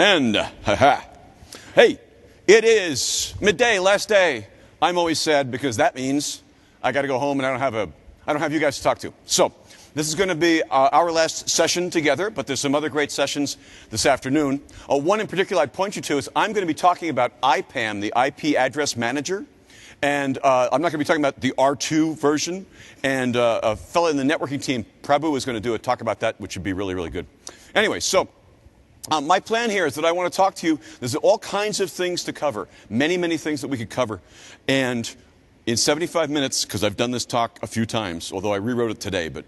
And, hey, it is midday, last day. I'm always sad because that means I got to go home and I don't have you guys to talk to. So this is going to be our last session together, but there's some other great sessions this afternoon. One in particular I'd point you to is I'm going to be talking about IPAM, the IP Address Manager. And I'm not going to be talking about the R2 version. And a fellow in the networking team, Prabhu, is going to do a talk about that, which would be really, really good. Anyway, so my plan here is that I want to talk to you. There's all kinds of things to cover, many, many things that we could cover. And in 75 minutes, because I've done this talk a few times, although I rewrote it today, but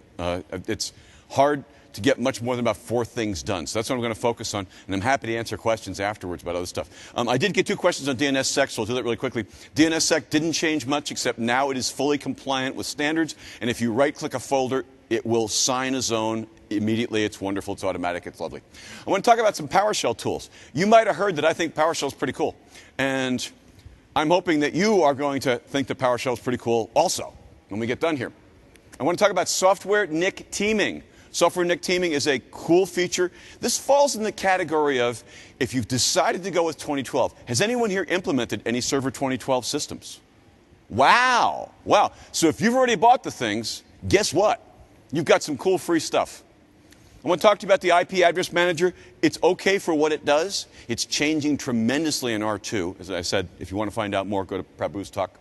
it's hard to get much more than about 4 things done. So that's what I'm going to focus on, and I'm happy to answer questions afterwards about other stuff. I did get 2 questions on DNSSEC, so I'll do that really quickly. DNSSEC didn't change much, except now it is fully compliant with standards, and if you right-click a folder, it will sign a zone immediately. It's wonderful, it's automatic, it's lovely. I want to talk about some PowerShell tools. You might have heard that I think PowerShell is pretty cool, and I'm hoping that you are going to think that PowerShell is pretty cool also when we get done here. I want to talk about software NIC teaming. Software NIC teaming is a cool feature. This falls in the category of if you've decided to go with 2012. Has anyone here implemented any Server 2012 systems? Wow. Wow. So if you've already bought the things, guess what? You've got some cool free stuff. I want to talk to you about the IP Address Manager. It's okay for what it does. It's changing tremendously in R2. As I said, if you want to find out more, go to Prabhu's talk.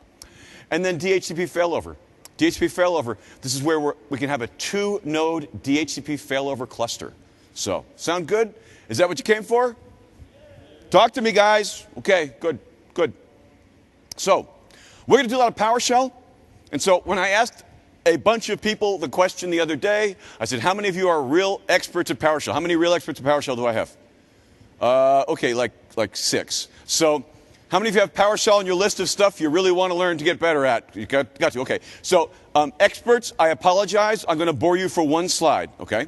And then DHCP failover. DHCP failover, this is where we can have a 2-node DHCP failover cluster. So, sound good? Is that what you came for? Talk to me, guys. Okay, good, good. So, we're going to do a lot of PowerShell. And so, when I asked a bunch of people the question the other day, I said, how many of you are real experts at PowerShell? How many real experts at PowerShell do I have? Okay, like 6. So, how many of you have PowerShell on your list of stuff you really want to learn to get better at? You got to. Okay. So, experts, I apologize. I'm going to bore you for one slide. Okay?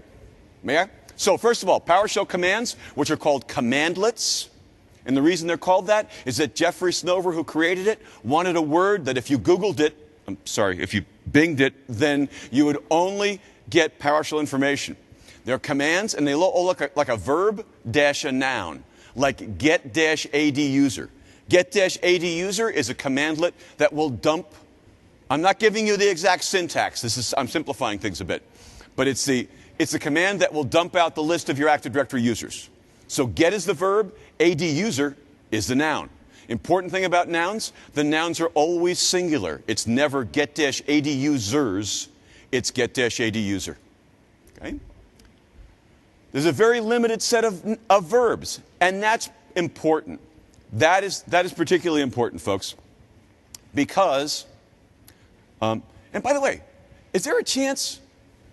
May I? So, first of all, PowerShell commands, which are called commandlets. And the reason they're called that is that Jeffrey Snover, who created it, wanted a word that if you Googled it, if you Binged it, then you would only get PowerShell information. They're commands, and they all look like a verb dash a noun, like get-ad user. Get-ad user is a commandlet that will dump. I'm not giving you the exact syntax. I'm simplifying things a bit. But it's the command that will dump out the list of your Active Directory users. So get is the verb, ad user is the noun. Important thing about nouns, the nouns are always singular. It's never get-ad users, it's get-ad user. Okay? There's a very limited set of verbs, and that's important. That is particularly important, folks, because, and by the way, is there a chance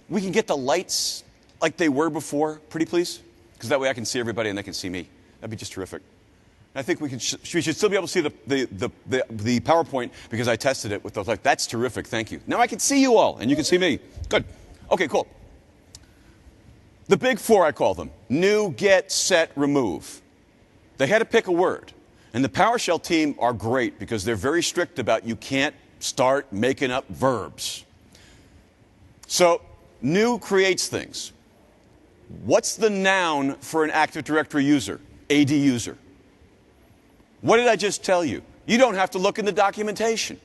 we can get the lights like they were before, pretty please? Because that way I can see everybody and they can see me. That'd be just terrific. I think we should still be able to see the PowerPoint because I tested it with those lights. That's terrific, thank you. Now I can see you all, and you can see me. Good. Okay, cool. The big 4, I call them. New, get, set, remove. They had to pick a word. And the PowerShell team are great because they're very strict about you can't start making up verbs. So, new creates things. What's the noun for an Active Directory user? AD user. What did I just tell you? You don't have to look in the documentation.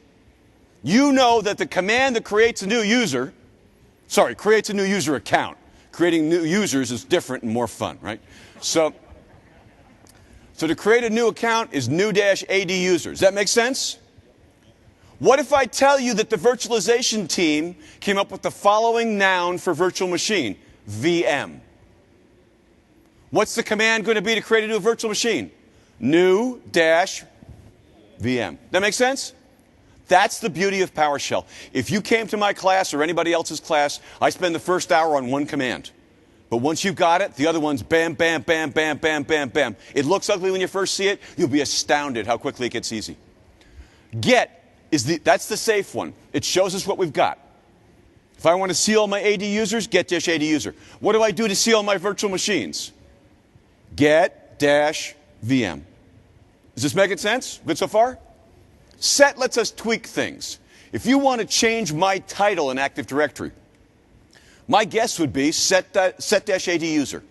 You know that the command that creates a new user account. Creating new users is different and more fun, right? So to create a new account is new-ad user. Does that make sense? What if I tell you that the virtualization team came up with the following noun for virtual machine? VM. What's the command going to be to create a new virtual machine? New-VM. That make sense? That's the beauty of PowerShell. If you came to my class or anybody else's class, I spend the first hour on one command. But once you've got it, the other one's bam, bam, bam, bam, bam, bam, bam. It looks ugly when you first see it. You'll be astounded how quickly it gets easy. Get that's the safe one. It shows us what we've got. If I want to see all my AD users, get-ad user. What do I do to see all my virtual machines? Get-VM. Is this making sense? Good so far? Set lets us tweak things. If you want to change my title in Active Directory, my guess would be set-ad user.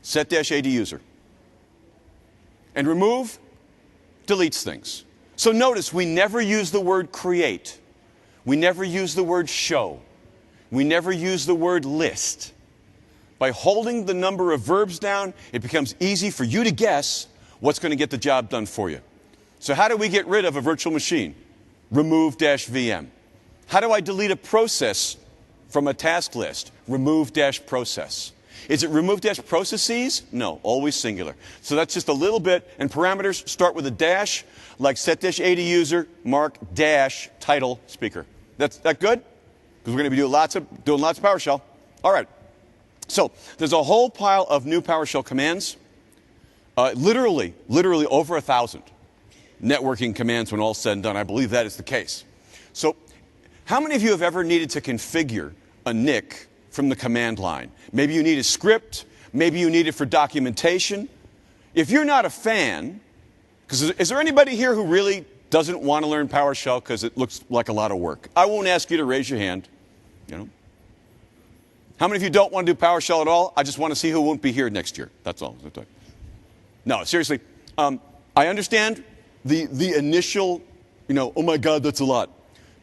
Set-ad user. And remove deletes things. So notice we never use the word create. We never use the word show. We never use the word list. By holding the number of verbs down, it becomes easy for you to guess what's going to get the job done for you. So how do we get rid of a virtual machine? Remove-VM. How do I delete a process from a task list? Remove-process. Is it remove-processes? No, always singular. So that's just a little bit. And parameters start with a dash, like set-A to user, mark, dash, title, speaker. That good? Because we're going to be doing lots of PowerShell. All right. So there's a whole pile of new PowerShell commands. Literally over 1,000 networking commands when all said and done. I believe that is the case. So how many of you have ever needed to configure a NIC from the command line? Maybe you need a script. Maybe you need it for documentation. If you're not a fan, because is there anybody here who really doesn't want to learn PowerShell because it looks like a lot of work? I won't ask you to raise your hand. You know. How many of you don't want to do PowerShell at all? I just want to see who won't be here next year. That's all. No, seriously. I understand the initial, oh my God, that's a lot.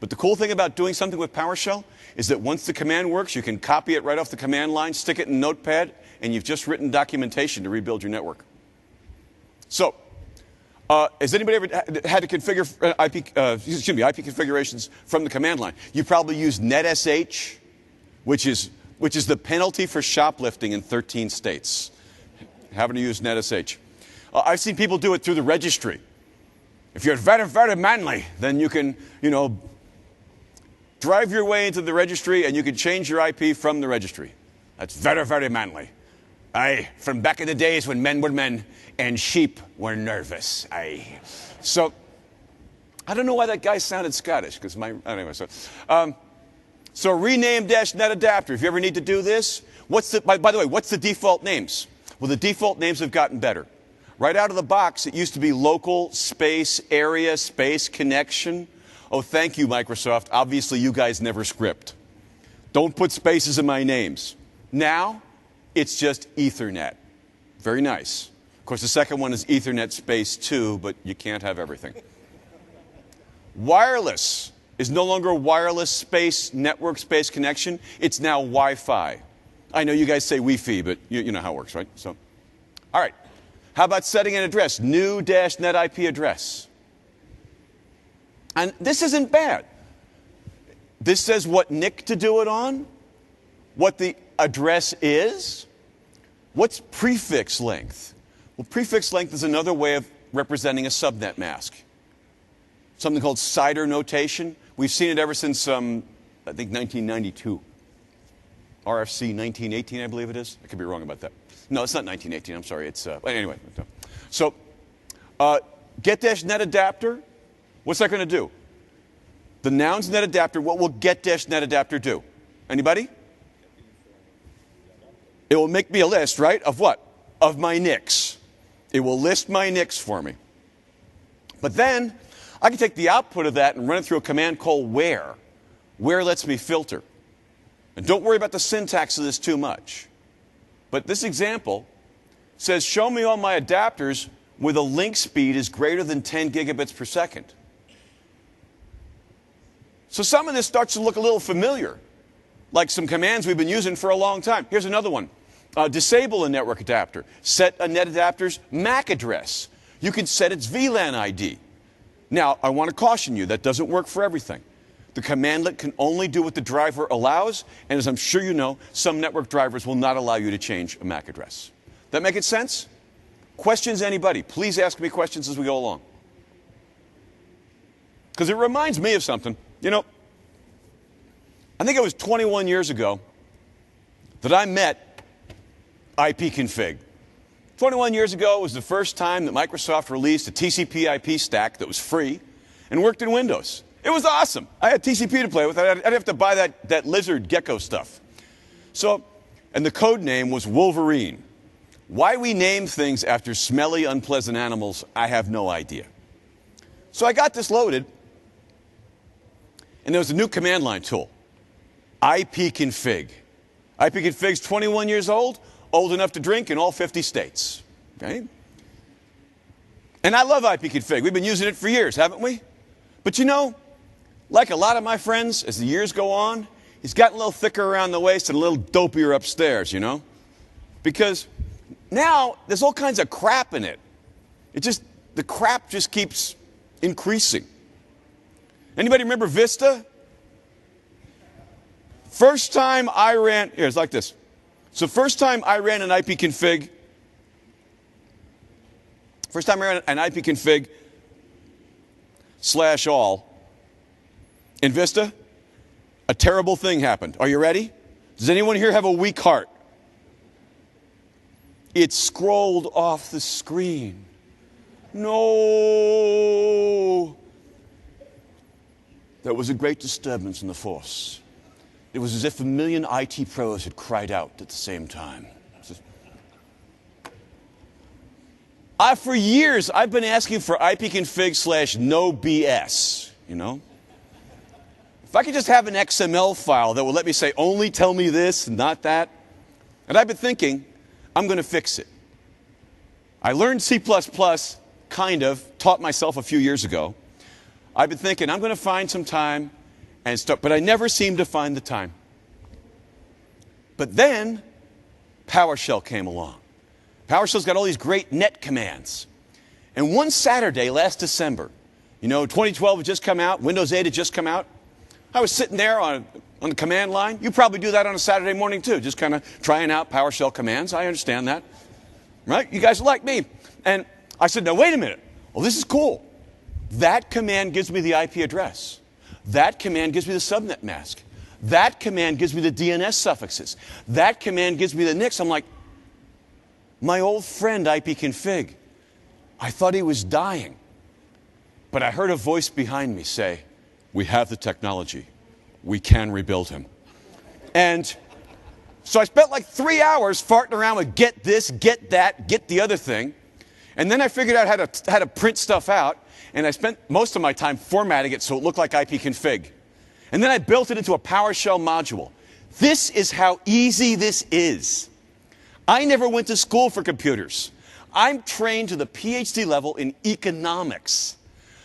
But the cool thing about doing something with PowerShell is that once the command works, you can copy it right off the command line, stick it in Notepad, and you've just written documentation to rebuild your network. So, has anybody ever had to configure IP configurations from the command line? You probably use NetSH, which is the penalty for shoplifting in 13 states. Having to use NetSH. I've seen people do it through the registry. If you're very, very manly, then you can, drive your way into the registry and you can change your IP from the registry. That's very, very manly. Aye, from back in the days when men were men and sheep were nervous. Aye. So, I don't know why that guy sounded Scottish, because anyway, so rename -net adapter. If you ever need to do this, by the way, what's the default names? Well, the default names have gotten better. Right out of the box, it used to be local, space, area, space, connection. Oh, thank you, Microsoft. Obviously, you guys never script. Don't put spaces in my names. Now, it's just Ethernet. Very nice. Of course, the second one is Ethernet space 2, but you can't have everything. Wireless is no longer wireless space, network space connection. It's now Wi-Fi. I know you guys say Wi-Fi, but you know how it works, right? So, all right. How about setting an address? New-net IP address. And this isn't bad. This says what NIC to do it on, what the address is. What's prefix length? Well, prefix length is another way of representing a subnet mask. Something called CIDR notation. We've seen it ever since, I think, 1992. RFC 1918, I believe it is. I could be wrong about that. No, it's not 1918. I'm sorry. It's anyway. So, get-net adapter. What's that going to do? The nouns net adapter. What will get-net adapter do? Anybody? It will make me a list, right? Of what? Of my NICs. It will list my NICs for me. But then I can take the output of that and run it through a command called where. Where lets me filter. And don't worry about the syntax of this too much. But this example says, show me all my adapters with a link speed is greater than 10 gigabits per second. So some of this starts to look a little familiar, like some commands we've been using for a long time. Here's another one. Disable a network adapter. Set a net adapter's MAC address. You can set its VLAN ID. Now, I want to caution you, that doesn't work for everything. The commandlet can only do what the driver allows, and as I'm sure you know, some network drivers will not allow you to change a MAC address. That make it sense? Questions, anybody? Please ask me questions as we go along. Because it reminds me of something. I think it was 21 years ago that I met ipconfig. 21 years ago was the first time that Microsoft released a TCP IP stack that was free and worked in Windows. It was awesome. I had TCP to play with. I'd have to buy that lizard gecko stuff. So, and the code name was Wolverine. Why we name things after smelly, unpleasant animals, I have no idea. So I got this loaded, and there was a new command line tool, ipconfig. ipconfig's 21 years old enough to drink in all 50 states. Okay? And I love ipconfig. We've been using it for years, haven't we? But you know, like a lot of my friends, as the years go on, he's gotten a little thicker around the waist and a little dopier upstairs, you know? Because now there's all kinds of crap in it. The crap just keeps increasing. Anybody remember Vista? First time I ran, here, it's like this. So first time I ran an ipconfig /all in Vista, a terrible thing happened. Are you ready? Does anyone here have a weak heart? It scrolled off the screen. No. There was a great disturbance in the force. It was as if a million IT pros had cried out at the same time. For years, I've been asking for ipconfig /no BS, you know? If I could just have an XML file that will let me say, only tell me this and not that. And I've been thinking, I'm going to fix it. I learned C++, kind of, taught myself a few years ago. I've been thinking, I'm going to find some time and start, but I never seem to find the time. But then, PowerShell came along. PowerShell's got all these great net commands. And one Saturday last December, you know, 2012 had just come out, Windows 8 had just come out. I was sitting there on the command line. You probably do that on a Saturday morning too, just kind of trying out PowerShell commands. I understand that. Right? You guys are like me. And I said, now wait a minute. Well, this is cool. That command gives me the IP address. That command gives me the subnet mask. That command gives me the DNS suffixes. That command gives me the NICs. I'm like, my old friend ipconfig, I thought he was dying. But I heard a voice behind me say, we have the technology. We can rebuild him. And so I spent like 3 hours farting around with get this, get that, get the other thing. And then I figured out how to print stuff out. And I spent most of my time formatting it so it looked like ipconfig. And then I built it into a PowerShell module. This is how easy this is. I never went to school for computers. I'm trained to the PhD level in economics.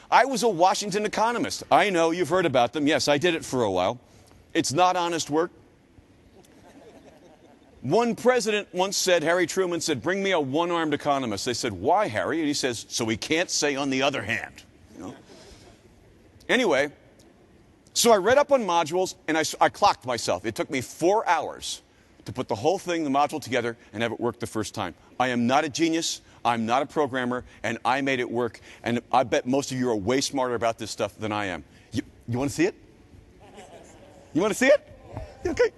I was a Washington economist. I know, you've heard about them. Yes, I did it for a while. It's not honest work. One president once said, Harry Truman said, bring me a one-armed economist. They said, why, Harry? And he says, so he can't say on the other hand. You know? Anyway, so I read up on modules, and I clocked myself. It took me 4 hours to put the whole thing, the module together, and have it work the first time. I am not a genius. I'm not a programmer, and I made it work. And I bet most of you are way smarter about this stuff than I am. You want to see it? You want to see it? Okay.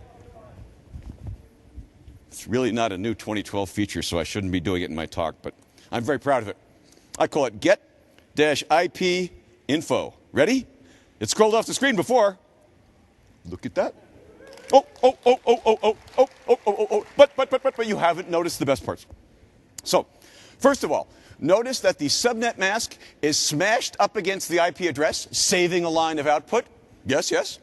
It's really not a new 2012 feature, so I shouldn't be doing it in my talk, but I'm very proud of it. I call it get-ip info. Ready? It scrolled off the screen before. Look at that. But you haven't noticed the best parts. So, first of all, notice that the subnet mask is smashed up against the IP address, saving a line of output. Yes, yes.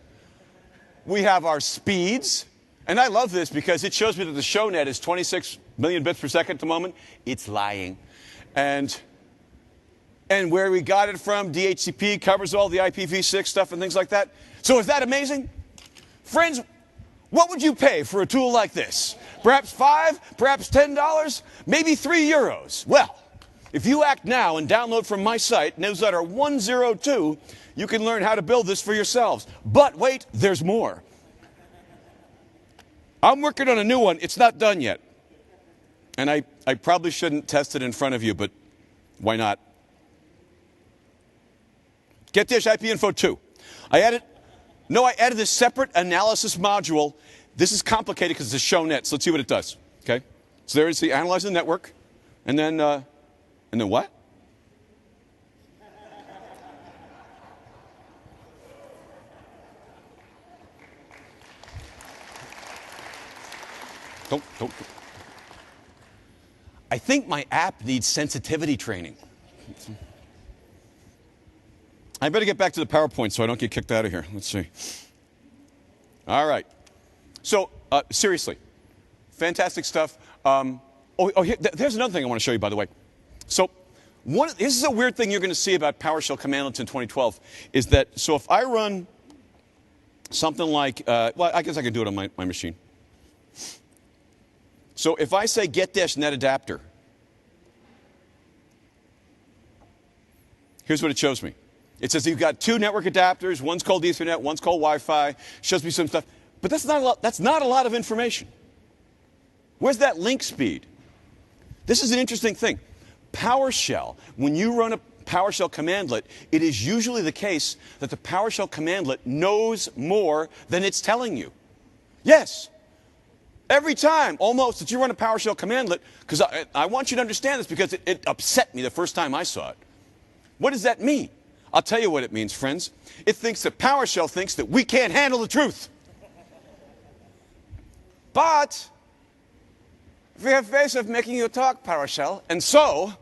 We have our speeds. And I love this because it shows me that the show net is 26 million bits per second at the moment. It's lying. And where we got it from, DHCP covers all the IPv6 stuff and things like that. So is that amazing? Friends, what would you pay for a tool like this? Perhaps $5, perhaps $10, maybe €3. Well, if you act now and download from my site, newsletter 102, you can learn how to build this for yourselves. But wait, there's more. I'm working on a new one. It's not done yet. And I probably shouldn't test it in front of you, but why not? Get-ip-info 2. I added this separate analysis module. This is complicated because it's a show net, so let's see what it does. Okay? So there is the analyze the network, and then what? Don't. I think my app needs sensitivity training. I better get back to the PowerPoint so I don't get kicked out of here. Let's see. All right. So, seriously, fantastic stuff. There's another thing I want to show you, by the way. So, This is a weird thing you're going to see about PowerShell commandlets in 2012, is that, so if I run something like, well, I guess I can do it on my machine. So if I say get-net adapter, here's what it shows me. It says you've got 2 network adapters, one's called Ethernet, one's called Wi-Fi, shows me some stuff. But that's not a lot of information. Where's that link speed? This is an interesting thing. PowerShell, when you run a PowerShell commandlet, it is usually the case that the PowerShell commandlet knows more than it's telling you. Yes. Every time, almost, that you run a PowerShell commandlet, because I want you to understand this because it upset me the first time I saw it. What does that mean? I'll tell you what it means, friends. It thinks that PowerShell thinks that we can't handle the truth. But we have ways of making you talk, PowerShell, and so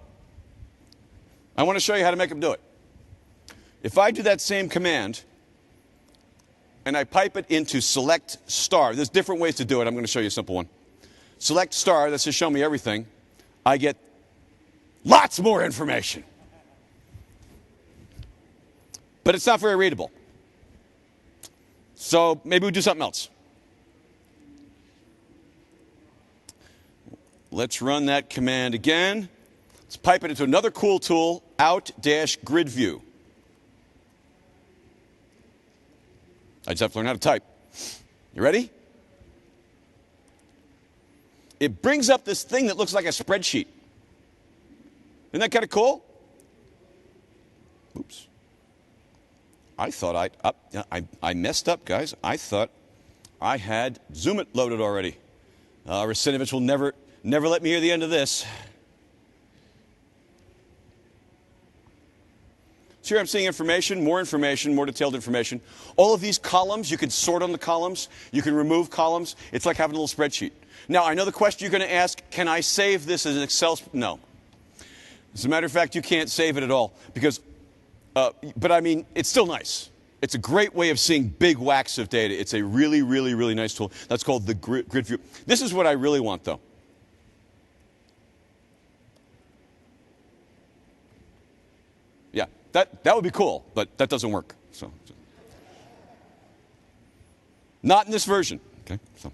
I want to show you how to make them do it. If I do that same command and I pipe it into select star, there's different ways to do it. I'm going to show you a simple one. Select star, that's just show me everything. I get lots more information. But it's not very readable. So maybe we do something else. Let's run that command again. Let's pipe it into another cool tool, out-grid view. I just have to learn how to type. You ready? It brings up this thing that looks like a spreadsheet. Isn't that kind of cool? Oops. I thought I messed up, guys. I thought I had Zoom it loaded already. Recinovich will never let me hear the end of this. So here I'm seeing information, more detailed information. All of these columns, you can sort on the columns. You can remove columns. It's like having a little spreadsheet. Now, I know the question you're going to ask, can I save this as an Excel? No. As a matter of fact, you can't save it at all. Because, but I mean, it's still nice. It's a great way of seeing big whacks of data. It's a really, really, really nice tool. That's called the grid view. This is what I really want, though. Yeah, that would be cool, but that doesn't work. So, not in this version. Okay, so.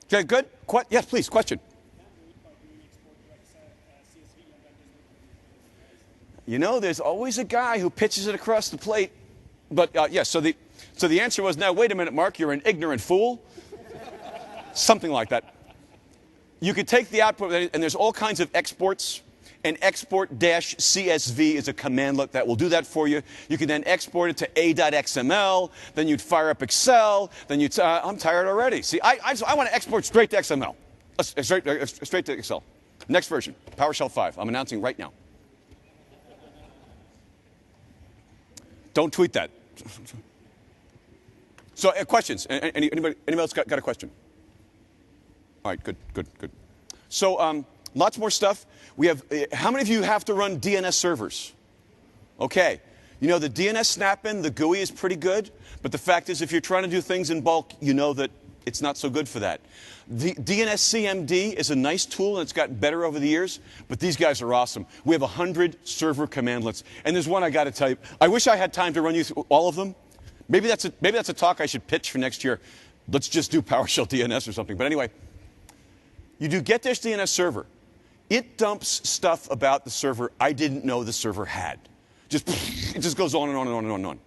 Okay, good. Yes, please, question. You know, there's always a guy who pitches it across the plate. But yes, so the answer was, now, wait a minute, Mark, you're an ignorant fool. Something like that. You could take the output, and there's all kinds of exports. And export-CSV is a commandlet that will do that for you. You can then export it to a.xml. Then you'd fire up Excel. Then you'd I'm tired already. See, I want to export straight to XML. Straight to Excel. Next version, PowerShell 5. I'm announcing right now. Don't tweet that. So questions? Anybody else got a question? All right, good. So lots more stuff. We have. How many of you have to run DNS servers? Okay. You know, the DNS snap-in, the GUI is pretty good. But the fact is, if you're trying to do things in bulk, you know that it's not so good for that. The DNS CMD is a nice tool, and it's gotten better over the years. But these guys are awesome. We have 100 server commandlets. And there's one I got to tell you. I wish I had time to run you through all of them. Maybe that's a talk I should pitch for next year. Let's just do PowerShell DNS or something. But anyway, you do get-DNS server. It dumps stuff about the server I didn't know the server had. It just goes on and on and on and on and on.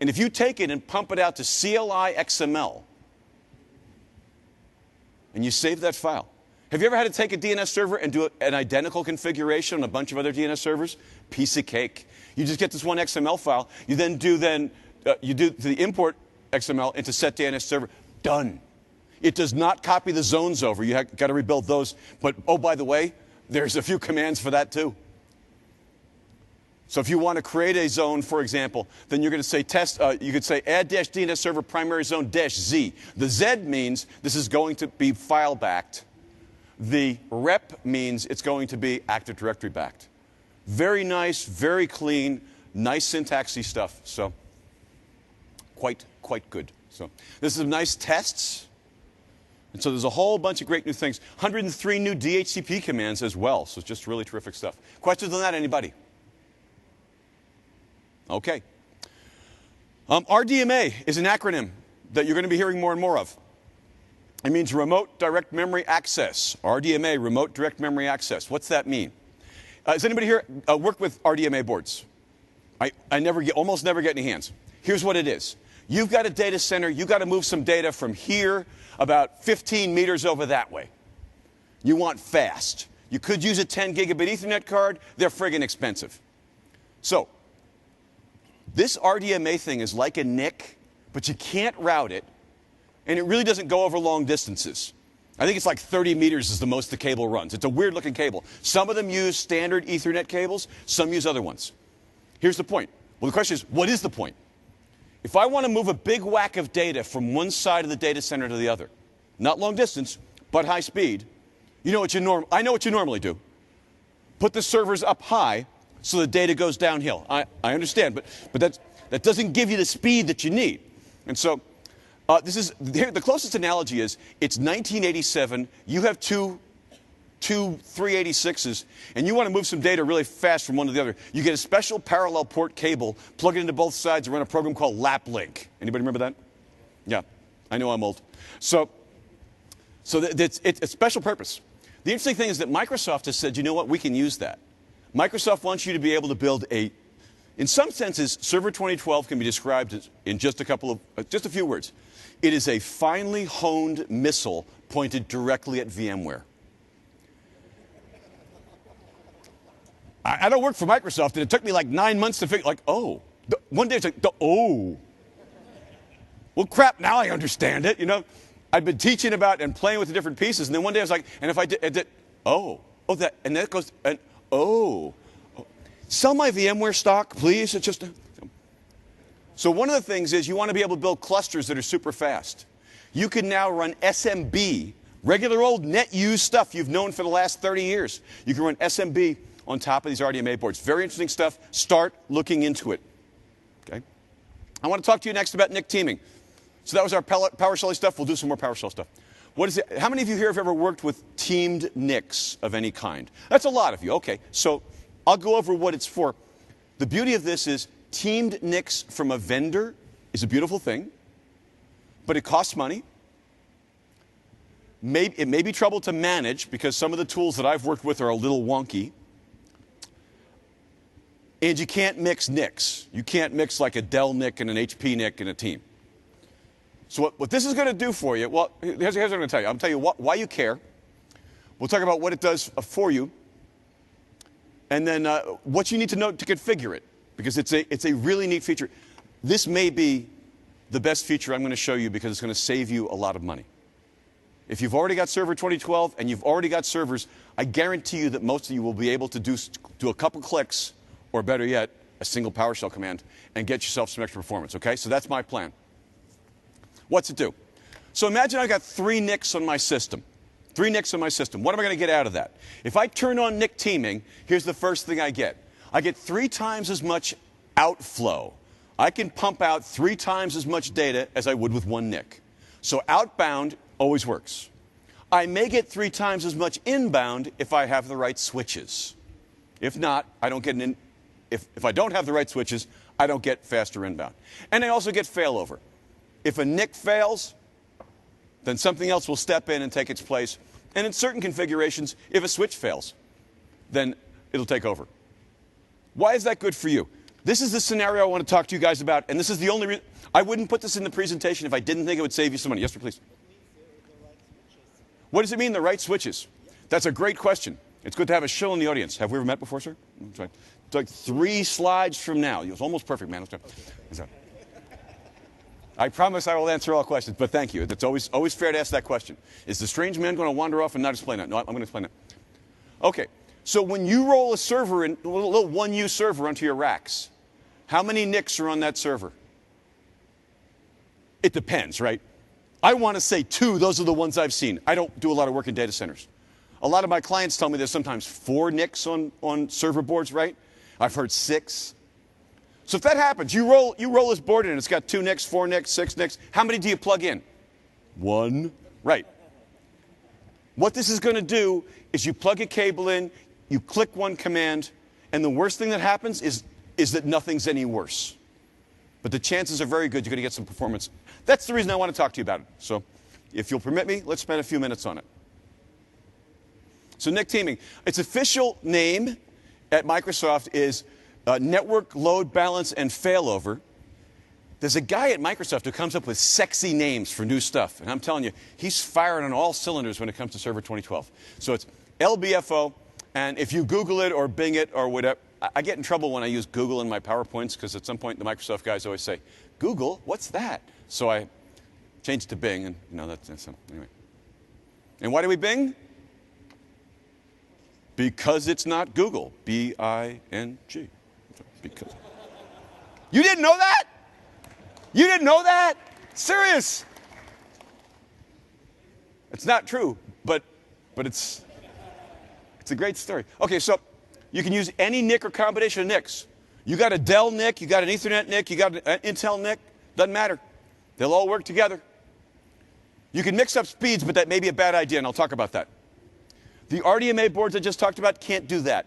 And if you take it and pump it out to CLI XML, and you save that file. Have you ever had to take a DNS server and do an identical configuration on a bunch of other DNS servers? Piece of cake. You just get this one XML file. You then do the import XML into set DNS server. Done. It does not copy the zones over. You got to rebuild those. But, oh, by the way, there's a few commands for that, too. So if you want to create a zone, for example, then you're going to say you could say add-DNS server primary zone -z. The Z means this is going to be file backed. The rep means it's going to be Active Directory backed. Very nice, very clean, nice syntaxy stuff. So quite good. So this is some nice tests. And so there's a whole bunch of great new things. 103 new DHCP commands as well. So it's just really terrific stuff. Questions on that, anybody? Okay. RDMA is an acronym that you're going to be hearing more and more of. It means Remote Direct Memory Access. RDMA, Remote Direct Memory Access. What's that mean? Does anybody here work with RDMA boards? I almost never get any hands. Here's what it is. You've got a data center. You've got to move some data from here about 15 meters over that way. You want fast. You could use a 10 gigabit Ethernet card. They're friggin' expensive. So this RDMA thing is like a NIC, but you can't route it. And it really doesn't go over long distances. I think it's like 30 meters is the most the cable runs. It's a weird looking cable. Some of them use standard Ethernet cables. Some use other ones. Here's the point. Well, the question is, what is the point? If I want to move a big whack of data from one side of the data center to the other, not long distance, but high speed, I know what you normally do. Put the servers up high so the data goes downhill. I understand, but that doesn't give you the speed that you need. And so the closest analogy is it's 1987. You have two 386s, and you want to move some data really fast from one to the other. You get a special parallel port cable, plug it into both sides, and run a program called LapLink. Anybody remember that? Yeah, I know I'm old. So it's a special purpose. The interesting thing is that Microsoft has said, you know what, we can use that. Microsoft wants you to be able to build in some senses, Server 2012 can be described as, in just a few words. It is a finely honed missile pointed directly at VMware. I don't work for Microsoft, and it took me like 9 months to figure, one day it's like, oh. Well, crap, now I understand it, I'd been teaching about and playing with the different pieces, and then one day I was like, and if I did, that, and then it goes, and sell my VMware stock, please. It's just, so one of the things is you want to be able to build clusters that are super fast. You can now run SMB, regular old net use stuff you've known for the last 30 years. You can run SMB on top of these RDMA boards. Very interesting stuff. Start looking into it. Okay. I want to talk to you next about NIC teaming. So that was our PowerShell stuff. We'll do some more PowerShell stuff. What is it? How many of you here have ever worked with teamed NICs of any kind? That's a lot of you. Okay. So I'll go over what it's for. The beauty of this is teamed NICs from a vendor is a beautiful thing, but it costs money. It may be trouble to manage because some of the tools that I've worked with are a little wonky. And you can't mix NICs. You can't mix like a Dell NIC and an HP NIC in a team. So what this is going to do for you, well, here's what I'm going to tell you. I'm going to tell you why you care. We'll talk about what it does for you. And then what you need to know to configure it. Because it's a really neat feature. This may be the best feature I'm going to show you because it's going to save you a lot of money. If you've already got Server 2012 and you've already got servers, I guarantee you that most of you will be able to do a couple clicks, or better yet, a single PowerShell command, and get yourself some extra performance, okay? So that's my plan. What's it do? So imagine I've got 3 NICs on my system. 3 NICs on my system. What am I going to get out of that? If I turn on NIC teaming, here's the first thing I get. I get 3 times as much outflow. I can pump out 3 times as much data as I would with 1 NIC. So outbound always works. I may get 3 times as much inbound if I have the right switches. If not, I don't get an if I don't have the right switches, I don't get faster inbound. And I also get failover. If a NIC fails, then something else will step in and take its place. And in certain configurations, if a switch fails, then it'll take over. Why is that good for you? This is the scenario I want to talk to you guys about, and this is the only reason. I wouldn't put this in the presentation if I didn't think it would save you some money. Yes, sir, please. What does it mean, the right switches? That's a great question. It's good to have a shill in the audience. Have we ever met before, sir? That's right. It's like 3 slides from now. It was almost perfect, man. I promise I will answer all questions, but thank you. It's always fair to ask that question. Is the strange man going to wander off and not explain that? No, I'm going to explain that. Okay, so when you roll a server, a little 1U server onto your racks, how many NICs are on that server? It depends, right? I want to say 2. Those are the ones I've seen. I don't do a lot of work in data centers. A lot of my clients tell me there's sometimes 4 NICs on server boards, right? I've heard 6. So if that happens, you roll this board in, it's got 2 NICs, 4 NICs, 6 NICs. How many do you plug in? 1. Right. What this is going to do is you plug a cable in, you click one command, and the worst thing that happens is that nothing's any worse. But the chances are very good you're going to get some performance. That's the reason I want to talk to you about it. So if you'll permit me, let's spend a few minutes on it. So NIC teaming, its official name at Microsoft is Network Load Balance and Failover. There's a guy at Microsoft who comes up with sexy names for new stuff. And I'm telling you, he's firing on all cylinders when it comes to Server 2012. So it's LBFO. And if you Google it or Bing it or whatever, I get in trouble when I use Google in my PowerPoints because at some point the Microsoft guys always say, Google, what's that? So I changed to Bing, and that's anyway. And why do we Bing? Because it's not Google. B-I-N-G. Because. You didn't know that? You didn't know that? Serious. It's not true, but it's a great story. Okay, so you can use any NIC or combination of NICs. You got a Dell NIC, you got an Ethernet NIC, you got an Intel NIC, doesn't matter. They'll all work together. You can mix up speeds, but that may be a bad idea, and I'll talk about that. The RDMA boards I just talked about can't do that.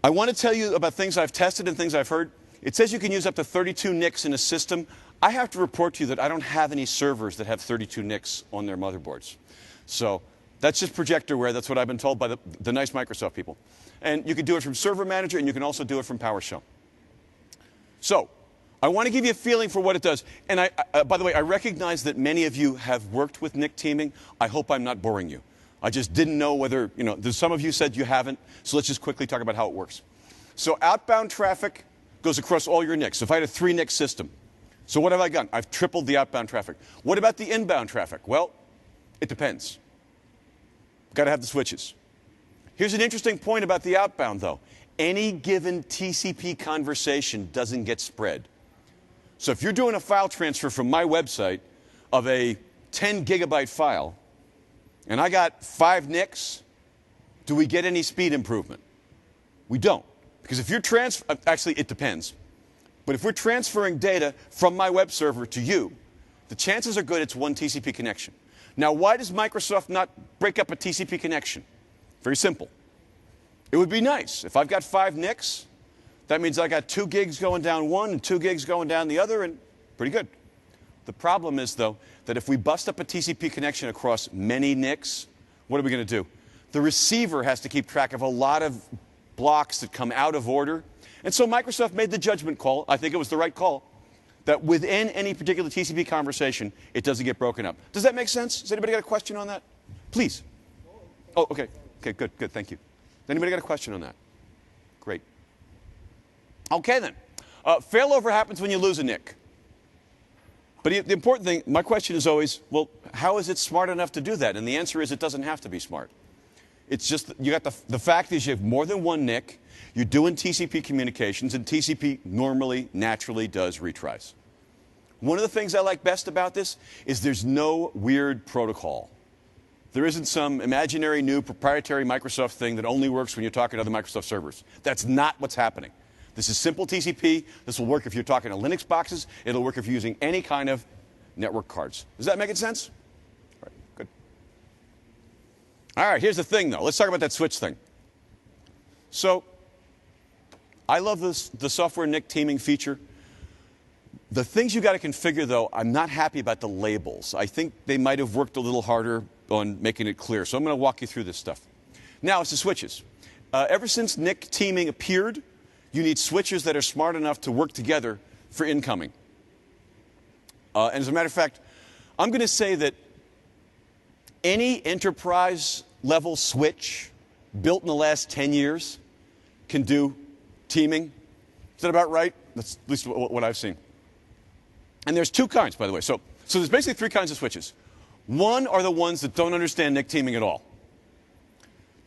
I want to tell you about things I've tested and things I've heard. It says you can use up to 32 NICs in a system. I have to report to you that I don't have any servers that have 32 NICs on their motherboards. So that's just projectorware. That's what I've been told by the nice Microsoft people. And you can do it from Server Manager, and you can also do it from PowerShell. So I want to give you a feeling for what it does. And by the way, I recognize that many of you have worked with NIC teaming. I hope I'm not boring you. I just didn't know whether, some of you said you haven't, so let's just quickly talk about how it works. So outbound traffic goes across all your NICs. If I had a 3-NIC system, so what have I done? I've tripled the outbound traffic. What about the inbound traffic? Well, it depends. Got to have the switches. Here's an interesting point about the outbound, though. Any given TCP conversation doesn't get spread. So if you're doing a file transfer from my website of a 10 gigabyte file, and I got 5 NICs, do we get any speed improvement? We don't. Because if you're actually, it depends. But if we're transferring data from my web server to you, the chances are good it's one TCP connection. Now, why does Microsoft not break up a TCP connection? Very simple. It would be nice. If I've got 5 NICs, that means I got 2 gigs going down one and 2 gigs going down the other, and pretty good. The problem is, though, that if we bust up a TCP connection across many NICs, what are we going to do? The receiver has to keep track of a lot of blocks that come out of order. And so Microsoft made the judgment call, I think it was the right call, that within any particular TCP conversation, it doesn't get broken up. Does that make sense? Has anybody got a question on that? Please. Oh, okay. Okay, good, thank you. Anybody got a question on that? Great. Okay, then. Failover happens when you lose a NIC. But the important thing, my question is always, well, how is it smart enough to do that? And the answer is it doesn't have to be smart. It's just, you got the fact is you have more than one NIC, you're doing TCP communications, and TCP normally, naturally does retries. One of the things I like best about this is there's no weird protocol. There isn't some imaginary new proprietary Microsoft thing that only works when you're talking to other Microsoft servers. That's not what's happening. This is simple TCP. This will work if you're talking to Linux boxes. It'll work if you're using any kind of network cards. Does that make sense? All right, good. All right, here's the thing, though. Let's talk about that switch thing. So I love the software NIC teaming feature. The things you got to configure, though, I'm not happy about the labels. I think they might have worked a little harder on making it clear. So I'm going to walk you through this stuff. Now, it's the switches. Ever since NIC teaming appeared, you need switches that are smart enough to work together for incoming. And as a matter of fact, I'm going to say that any enterprise-level switch built in the last 10 years can do teaming. Is that about right? That's at least what I've seen. And there's 2 kinds, by the way. So there's basically 3 kinds of switches. One are the ones that don't understand NIC teaming at all.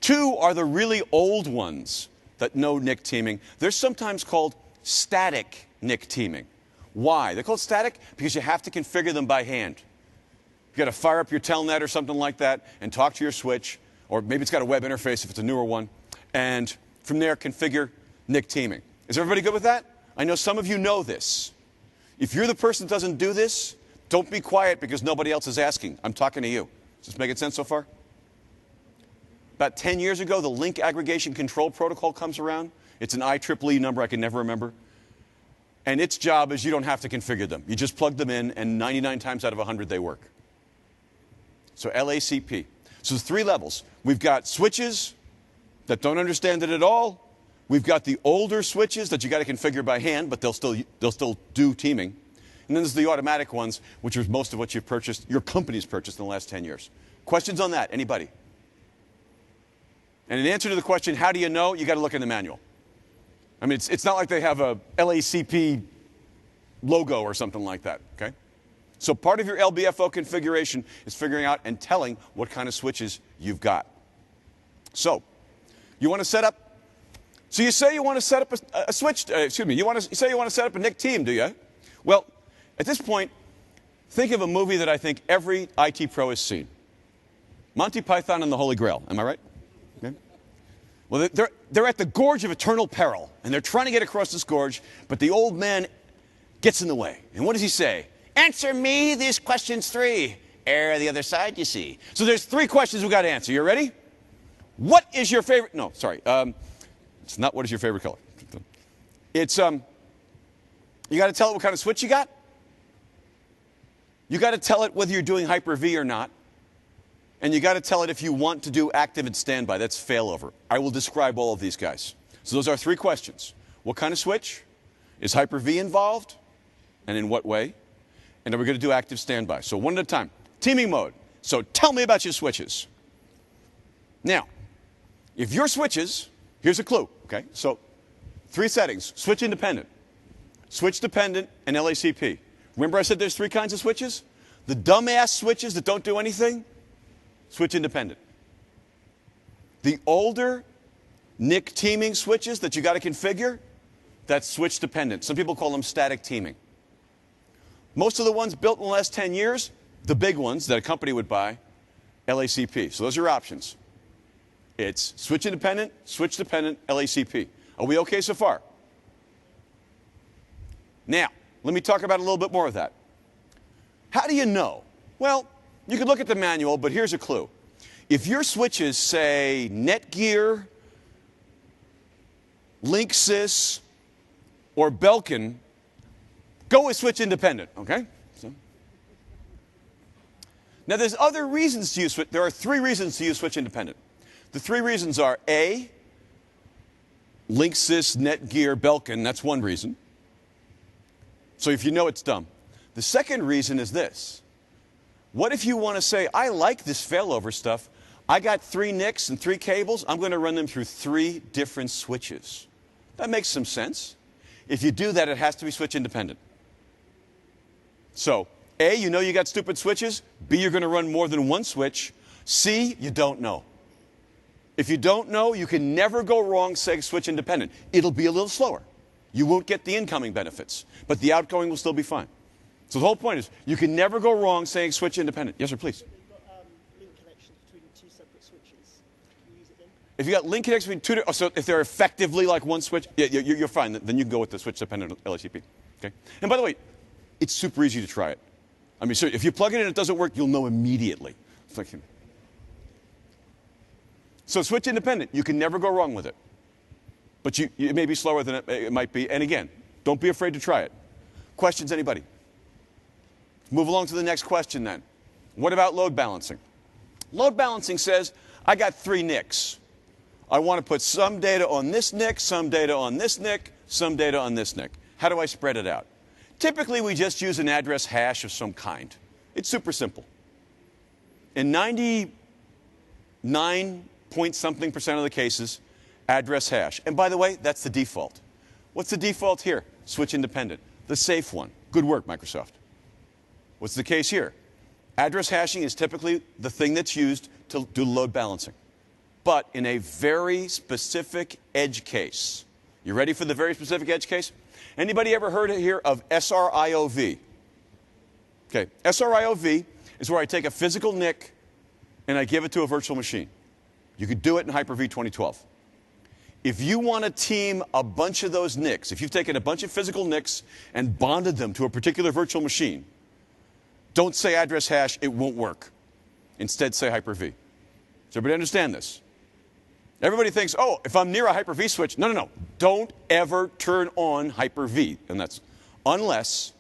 2 are the really old ones that know NIC teaming. They're sometimes called static NIC teaming. Why? They're called static because you have to configure them by hand. You've got to fire up your telnet or something like that and talk to your switch, or maybe it's got a web interface if it's a newer one, and from there configure NIC teaming. Is everybody good with that? I know some of you know this. If you're the person that doesn't do this, don't be quiet because nobody else is asking. I'm talking to you. Is this making sense so far? about 10 years ago, the link aggregation control protocol comes around. It's an IEEE number I can never remember. And its job is you don't have to configure them. You just plug them in, and 99 times out of 100 they work. So LACP. So there's 3 levels. We've got switches that don't understand it at all. We've got the older switches that you got to configure by hand, but they'll still do teaming. And then there's the automatic ones, which is most of what you've purchased, your company's purchased in the last 10 years. Questions on that? Anybody? And in answer to the question, how do you know? You got to look in the manual. I mean, it's not like they have a LACP logo or something like that, okay? So part of your LBFO configuration is figuring out and telling what kind of switches you've got. So you want to set up, so you say you want to set up a switch, you say you want to set up a NIC team, do you? Well, at this point, think of a movie that I think every IT pro has seen. Monty Python and the Holy Grail, am I right? Okay. Well, they're at the gorge of eternal peril, and they're trying to get across this gorge, but the old man gets in the way. And what does he say? Answer me these questions 3. Err the other side, you see. So there's 3 questions we've got to answer. You ready? What is your favorite? No, sorry. It's not what is your favorite color. It's, you got to tell it what kind of switch you got. You got to tell it whether you're doing Hyper-V or not. And you got to tell it if you want to do active and standby. That's failover. I will describe all of these guys. So those are 3 questions. What kind of switch? Is Hyper-V involved? And in what way? And are we going to do active standby? So one at a time. Teaming mode. So tell me about your switches. Now, if your switches, here's a clue, okay? So 3 settings. Switch independent, switch dependent, and LACP. Remember I said there's 3 kinds of switches? The dumbass switches that don't do anything, switch independent. The older NIC teaming switches that you got to configure, that's switch dependent. Some people call them static teaming. Most of the ones built in the last 10 years, the big ones that a company would buy, LACP. So those are your options. It's switch independent, switch dependent, LACP. Are we okay so far? Now, let me talk about a little bit more of that. How do you know? Well, you can look at the manual, but here's a clue. If your switches say Netgear, Linksys, or Belkin, go with switch independent, okay? So. Now, there's other reasons to use switch. There are 3 reasons to use switch independent. The 3 reasons are A, Linksys, Netgear, Belkin. That's one reason. So if you know, it's dumb. The second reason is this. What if you want to say, I like this failover stuff. I got 3 NICs and 3 cables. I'm going to run them through 3 different switches. That makes some sense. If you do that, it has to be switch independent. So, A, you know you got stupid switches. B, you're going to run more than 1 switch. C, you don't know. If you don't know, you can never go wrong saying switch independent. It'll be a little slower. You won't get the incoming benefits, but the outgoing will still be fine. So the whole point is, you can never go wrong saying switch independent. Yes, sir, please. You've got link connections between 2 separate switches. Can you use it then? If you got link connections between 2, so if they're effectively like 1 switch, yeah, you're fine. Then you can go with the switch dependent LACP. Okay. And by the way, it's super easy to try it. I mean, so if you plug it in and it doesn't work, you'll know immediately. It's like, so switch independent, you can never go wrong with it. But it may be slower than it might be. And again, don't be afraid to try it. Questions, anybody? Move along to the next question then. What about load balancing? Load balancing says, I got 3 NICs. I want to put some data on this NIC, some data on this NIC, some data on this NIC. How do I spread it out? Typically, we just use an address hash of some kind. It's super simple. In 99-point-something% of the cases, address hash. And by the way, that's the default. What's the default here? Switch independent. The safe one. Good work, Microsoft. What's the case here? Address hashing is typically the thing that's used to do load balancing, but in a very specific edge case. You ready for the very specific edge case? Anybody ever heard here of SRIOV? Okay, SRIOV is where I take a physical NIC and I give it to a virtual machine. You could do it in Hyper-V 2012. If you want to team a bunch of those NICs, if you've taken a bunch of physical NICs and bonded them to a particular virtual machine, don't say address hash, it won't work. Instead, say Hyper-V. Does everybody understand this? Everybody thinks, oh, if I'm near a Hyper-V switch, no. Don't ever turn on Hyper-V. And that's unless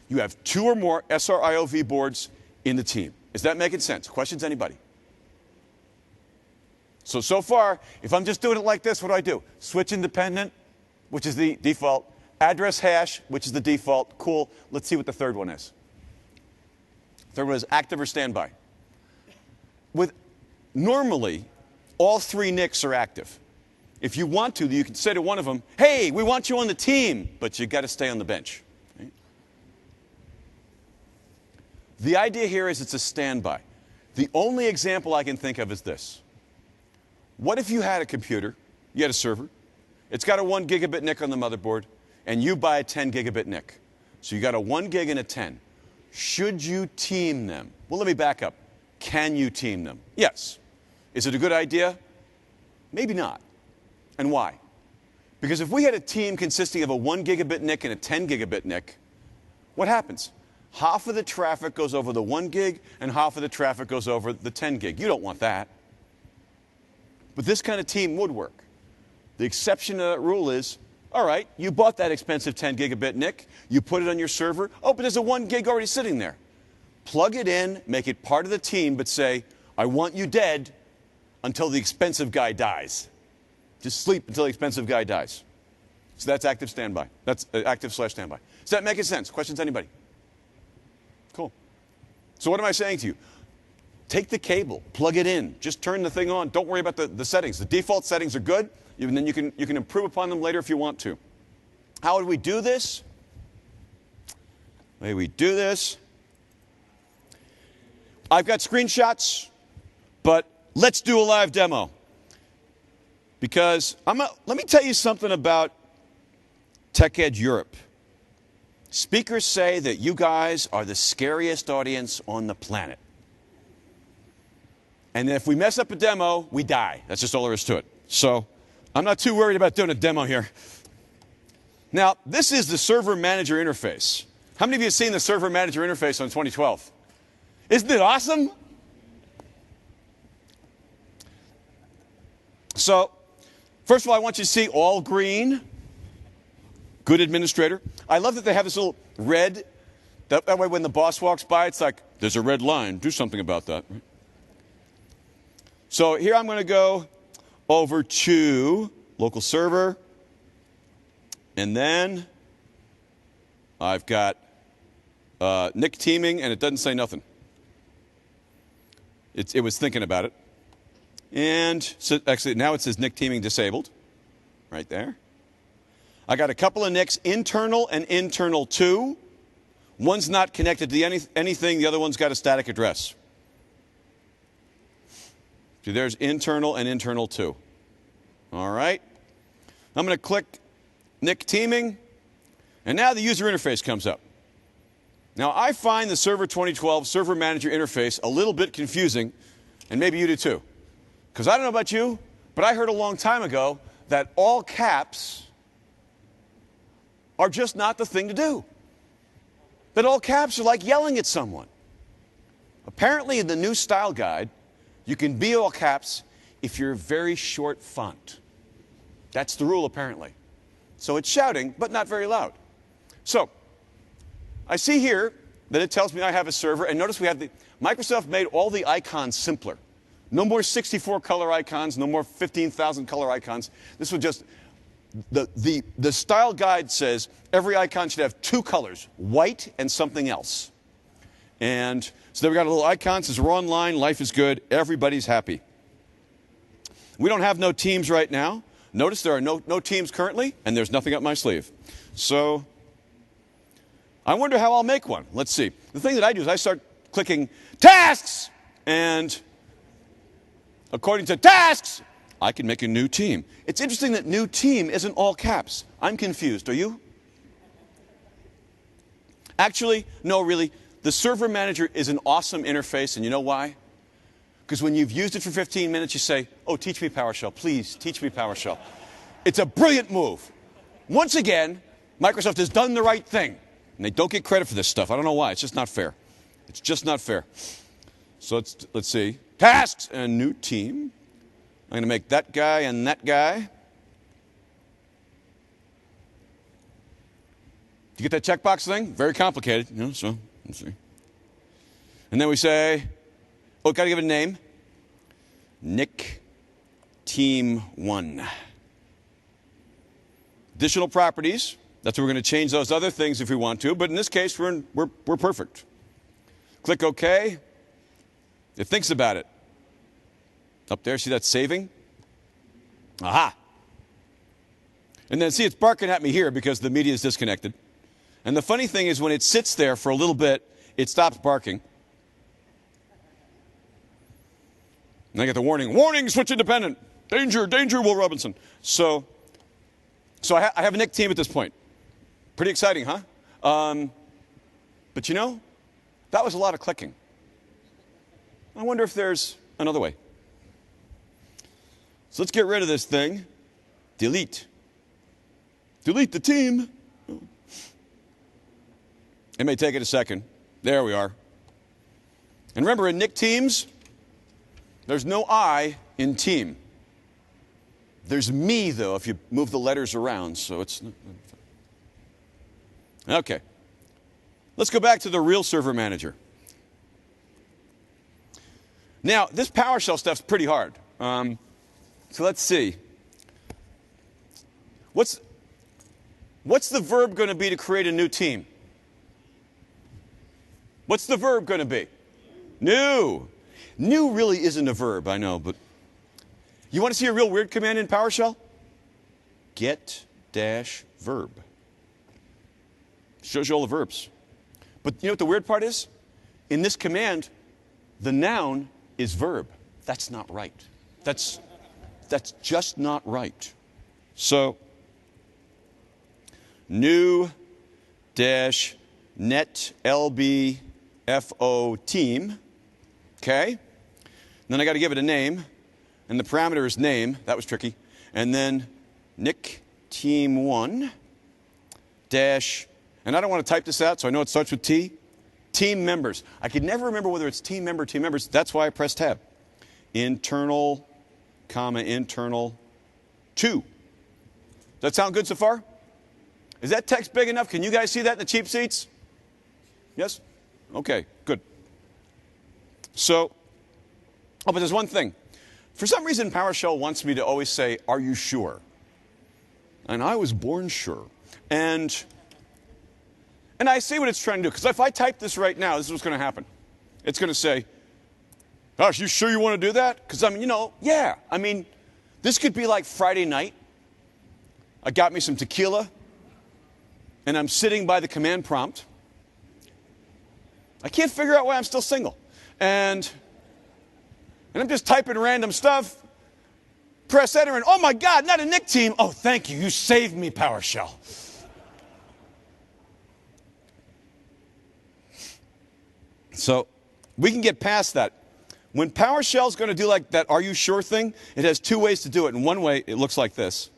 you have 2 or more SR-IOV boards in the team. Is that making sense? Questions, anybody? So far, if I'm just doing it like this, what do? Switch independent, which is the default. Address hash, which is the default. Cool. Let's see what the third one is. Third one is active or standby. Normally, all 3 NICs are active. If you want to, you can say to one of them, hey, we want you on the team, but you got to stay on the bench. Right? The idea here is it's a standby. The only example I can think of is this. What if you had a computer, you had a server, it's got a 1 gigabit NIC on the motherboard, and you buy a 10 gigabit NIC. So you got a 1 gig and a 10. Should you team them? Well, let me back up. Can you team them? Yes. Is it a good idea? Maybe not. And why? Because if we had a team consisting of a 1 gigabit NIC and a 10 gigabit NIC, what happens? Half of the traffic goes over the 1 gig and half of the traffic goes over the 10 gig. You don't want that. But this kind of team would work. The exception to that rule is, all right, you bought that expensive 10 gigabit NIC, you put it on your server, oh, but there's a 1 gig already sitting there. Plug it in, make it part of the team, but say, I want you dead until the expensive guy dies. Just sleep until the expensive guy dies. So that's active standby. That's active/standby. Does that make sense? Questions, anybody? Cool. So what am I saying to you? Take the cable, plug it in, just turn the thing on. Don't worry about the settings. The default settings are good, and then you can improve upon them later if you want to. How would we do this? The way we do this, I've got screenshots, but let's do a live demo. Because let me tell you something about TechEd Europe. Speakers say that you guys are the scariest audience on the planet. And if we mess up a demo, we die. That's just all there is to it. So I'm not too worried about doing a demo here. Now, this is the server manager interface. How many of you have seen the server manager interface on 2012? Isn't it awesome? So, first of all, I want you to see all green. Good administrator. I love that they have this little red. That way when the boss walks by, it's like, there's a red line. Do something about that. Right? So here I'm going to go over to local server. And then I've got NIC teaming, and it doesn't say nothing. It was thinking about it. And so actually now it says NIC teaming disabled. Right there. I got a couple of NICs, internal and internal 2. One's not connected to anything. The other one's got a static address. See, there's internal and internal 2. All right. I'm going to click NIC teaming. And now the user interface comes up. Now, I find the Server 2012 Server Manager interface a little bit confusing, and maybe you do too. Because I don't know about you, but I heard a long time ago that all caps are just not the thing to do. That all caps are like yelling at someone. Apparently, in the new style guide, you can be all caps if you're a very short font. That's the rule, apparently. So it's shouting, but not very loud. So I see here that it tells me I have a server, and notice we have Microsoft made all the icons simpler. No more 64 color icons, no more 15,000 color icons. This was just, the style guide says every icon should have 2 colors, white and something else. And so then we got a little icon, says we're online, life is good, everybody's happy. We don't have no teams right now. Notice there are no teams currently, and there's nothing up my sleeve. So I wonder how I'll make one. Let's see. The thing that I do is I start clicking tasks, and according to tasks, I can make a new team. It's interesting that new team isn't all caps. I'm confused. Are you? Actually, no, really. The Server Manager is an awesome interface, and you know why? Because when you've used it for 15 minutes, you say, oh, teach me PowerShell. Please, teach me PowerShell. It's a brilliant move. Once again, Microsoft has done the right thing. And they don't get credit for this stuff. I don't know why. It's just not fair. It's just not fair. So let's see. Tasks and new team. I'm going to make that guy and that guy. Do you get that checkbox thing? Very complicated, you know, so let's see. And then we say, oh, got to give it a name. Nick Team 1. Additional properties. That's where we're going to change those other things if we want to, but in this case, we're perfect. Click OK. It thinks about it. Up there, see that saving? Aha. And then see, it's barking at me here because the media is disconnected. And the funny thing is when it sits there for a little bit, it stops barking. And I get the warning, warning, switch independent. Danger, danger, Will Robinson. So I have a Nick team at this point. Pretty exciting, huh? But you know, that was a lot of clicking. I wonder if there's another way. So let's get rid of this thing. Delete. Delete the team. It may take it a second. There we are. And remember, in Nick teams, there's no I in team. There's me, though, if you move the letters around. So it's... Okay. Let's go back to the real server manager. Now, this PowerShell stuff's pretty hard. So let's see. What's the verb going to be to create a new team? What's the verb going to be? New. New really isn't a verb, I know, but you want to see a real weird command in PowerShell? Get-verb. Shows you all the verbs. But you know what the weird part is? In this command, the noun is verb. That's not right. That's just not right. So, new dash net lbfo team. Okay. Then I got to give it a name. And the parameter is name. That was tricky. And then Nick team 1 dash, and I don't want to type this out, so I know it starts with T. Team members. I could never remember whether it's team member, team members. That's why I press tab. Internal, comma, internal 2. Does that sound good so far? Is that text big enough? Can you guys see that in the cheap seats? Yes? Okay, good. So, oh, but there's one thing. For some reason, PowerShell wants me to always say, are you sure? And I was born sure. And I see what it's trying to do. Because if I type this right now, this is what's going to happen. It's going to say, gosh, you sure you want to do that? Because, I mean, you know, yeah. I mean, this could be like Friday night. I got me some tequila. And I'm sitting by the command prompt. I can't figure out why I'm still single. And I'm just typing random stuff. Press enter and, oh my God, not a Nick team. Oh, thank you. You saved me, PowerShell. So we can get past that. When PowerShell is going to do like that are you sure thing, it has two ways to do it. In one way, it looks like this.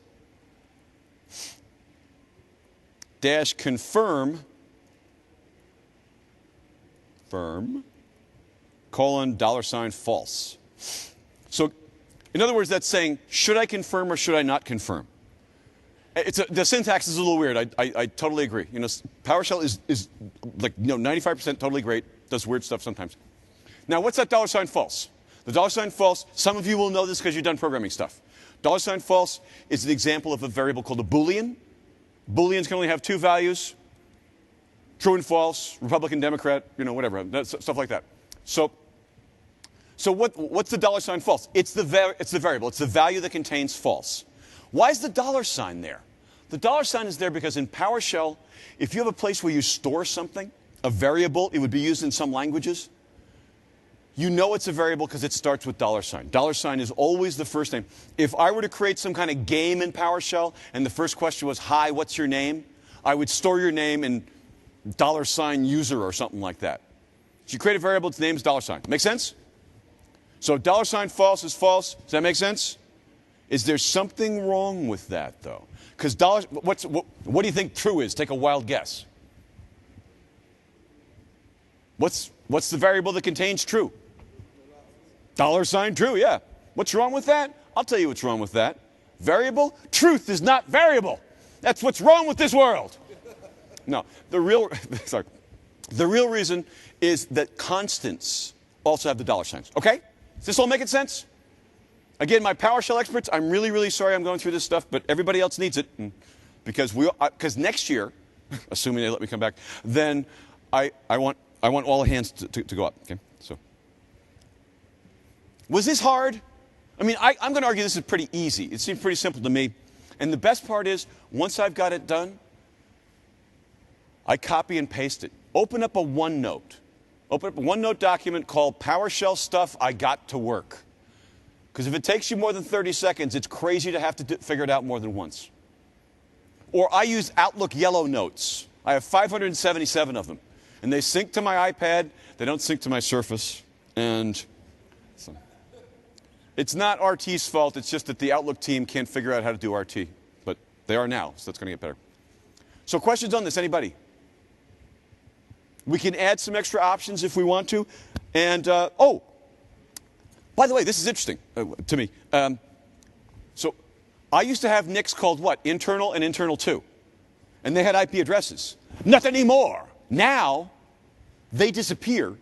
Dash confirm, colon, $ false. So, in other words, that's saying, should I confirm or should I not confirm? The syntax is a little weird. I totally agree. You know, PowerShell is like 95% totally great. Does weird stuff sometimes. Now, what's that $ false? The $ false. Some of you will know this because you've done programming stuff. $ false is an example of a variable called a Boolean. Booleans can only have two values: true and false, Republican, Democrat, whatever, stuff like that. So what's the $ false? It's the variable. It's the value that contains false. Why is the $ there? The $ is there because in PowerShell, if you have a place where you store something, a variable, it would be used in some languages. You know it's a variable because it starts with $. $sign is always the first name. If I were to create some kind of game in PowerShell and the first question was, hi, what's your name? I would store your name in $user or something like that. So you create a variable, its name is $. Make sense? So $ false is false. Does that make sense? Is there something wrong with that, though? Because what do you think true is? Take a wild guess. What's the variable that contains true? $true, yeah. What's wrong with that? I'll tell you what's wrong with that. Variable? Truth is not variable. That's what's wrong with this world. No, the real reason is that constants also have the dollar signs. Okay? Is this all making sense? Again, my PowerShell experts, I'm really, really sorry I'm going through this stuff, but everybody else needs it. Because next year, assuming they let me come back, then I want all the hands to go up. Okay? So, was this hard? I mean, I'm going to argue this is pretty easy. It seems pretty simple to me. And the best part is, once I've got it done, I copy and paste it. Open up a OneNote. Open up a OneNote document called PowerShell Stuff I Got to Work. Because if it takes you more than 30 seconds, it's crazy to have to figure it out more than once. Or I use Outlook Yellow Notes. I have 577 of them. And they sync to my iPad. They don't sync to my Surface. And so, it's not RT's fault. It's just that the Outlook team can't figure out how to do RT. But they are now, so that's going to get better. So questions on this, anybody? We can add some extra options if we want to. And, oh, by the way, this is interesting to me. So I used to have NICs called what? Internal and Internal 2. And they had IP addresses. Not anymore. Now, they disappear.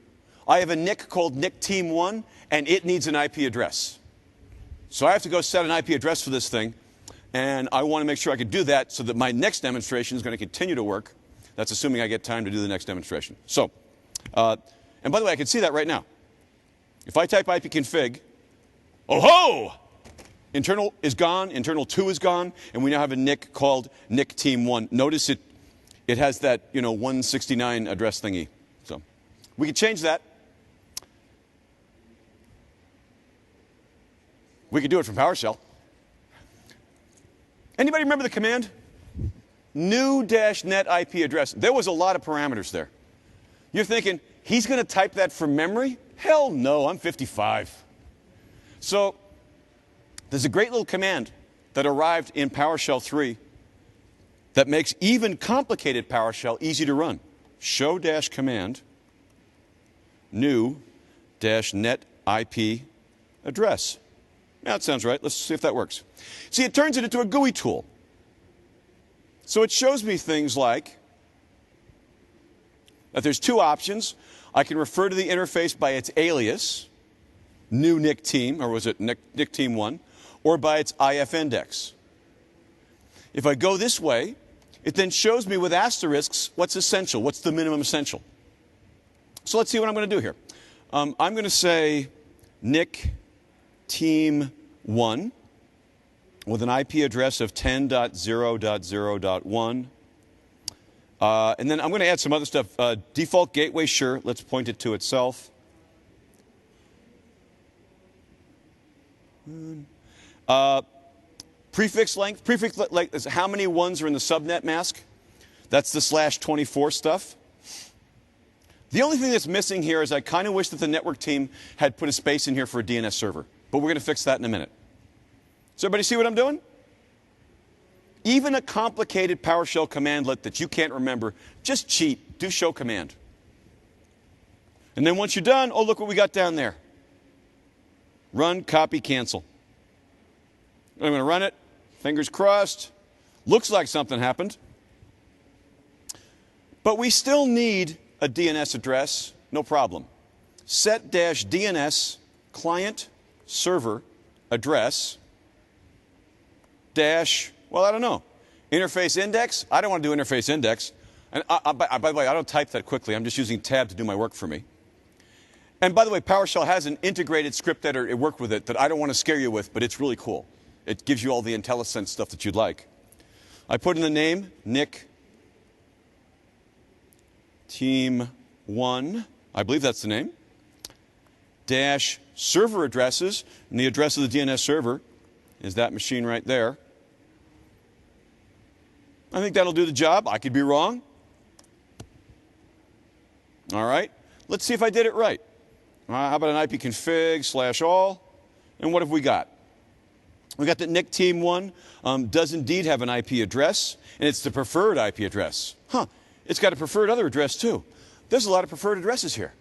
I have a NIC called NIC Team 1, and it needs an IP address. So I have to go set an IP address for this thing. And I want to make sure I can do that so that my next demonstration is going to continue to work. That's assuming I get time to do the next demonstration. So, and by the way, I can see that right now. If I type ipconfig, oh ho! Internal is gone, internal 2 is gone, and we now have a NIC called NIC Team 1. Notice it has that, 169 address thingy. So we can change that. We could do it from PowerShell. Anybody remember the command? New-net IP address. There was a lot of parameters there. You're thinking, he's going to type that from memory? Hell no, I'm 55. So there's a great little command that arrived in PowerShell 3 that makes even complicated PowerShell easy to run. Show-command new-net IP address. Now, that sounds right. Let's see if that works. See, it turns it into a GUI tool. So it shows me things like that there's two options. I can refer to the interface by its alias, new NIC team, or was it NIC team 1, or by its IF index. If I go this way, it then shows me with asterisks what's essential, what's the minimum essential. So let's see what I'm going to do here. I'm going to say NIC team 1 with an IP address of 10.0.0.1. And then I'm going to add some other stuff. Default gateway, sure. Let's point it to itself. Prefix length. Prefix length is how many ones are in the subnet mask. That's the /24 stuff. The only thing that's missing here is I kind of wish that the network team had put a space in here for a DNS server. But we're going to fix that in a minute. Does everybody see what I'm doing? Even a complicated PowerShell commandlet that you can't remember, just cheat. Do show command. And then once you're done, oh, look what we got down there. Run, copy, cancel. I'm going to run it. Fingers crossed. Looks like something happened. But we still need a DNS address. No problem. Set-DNS client server address dash, well, I don't know. Interface index? I don't want to do interface index. And by the way, I don't type that quickly. I'm just using tab to do my work for me. And by the way, PowerShell has an integrated script editor at work with it that I don't want to scare you with, but it's really cool. It gives you all the IntelliSense stuff that you'd like. I put in the name, NIC Team 1. I believe that's the name. Dash server addresses. And the address of the DNS server is that machine right there. I think that'll do the job. I could be wrong. All right. Let's see if I did it right. How about an ipconfig /all? And what have we got? We got that NIC Team 1 does indeed have an IP address, and it's the preferred IP address. Huh. It's got a preferred other address, too. There's a lot of preferred addresses here.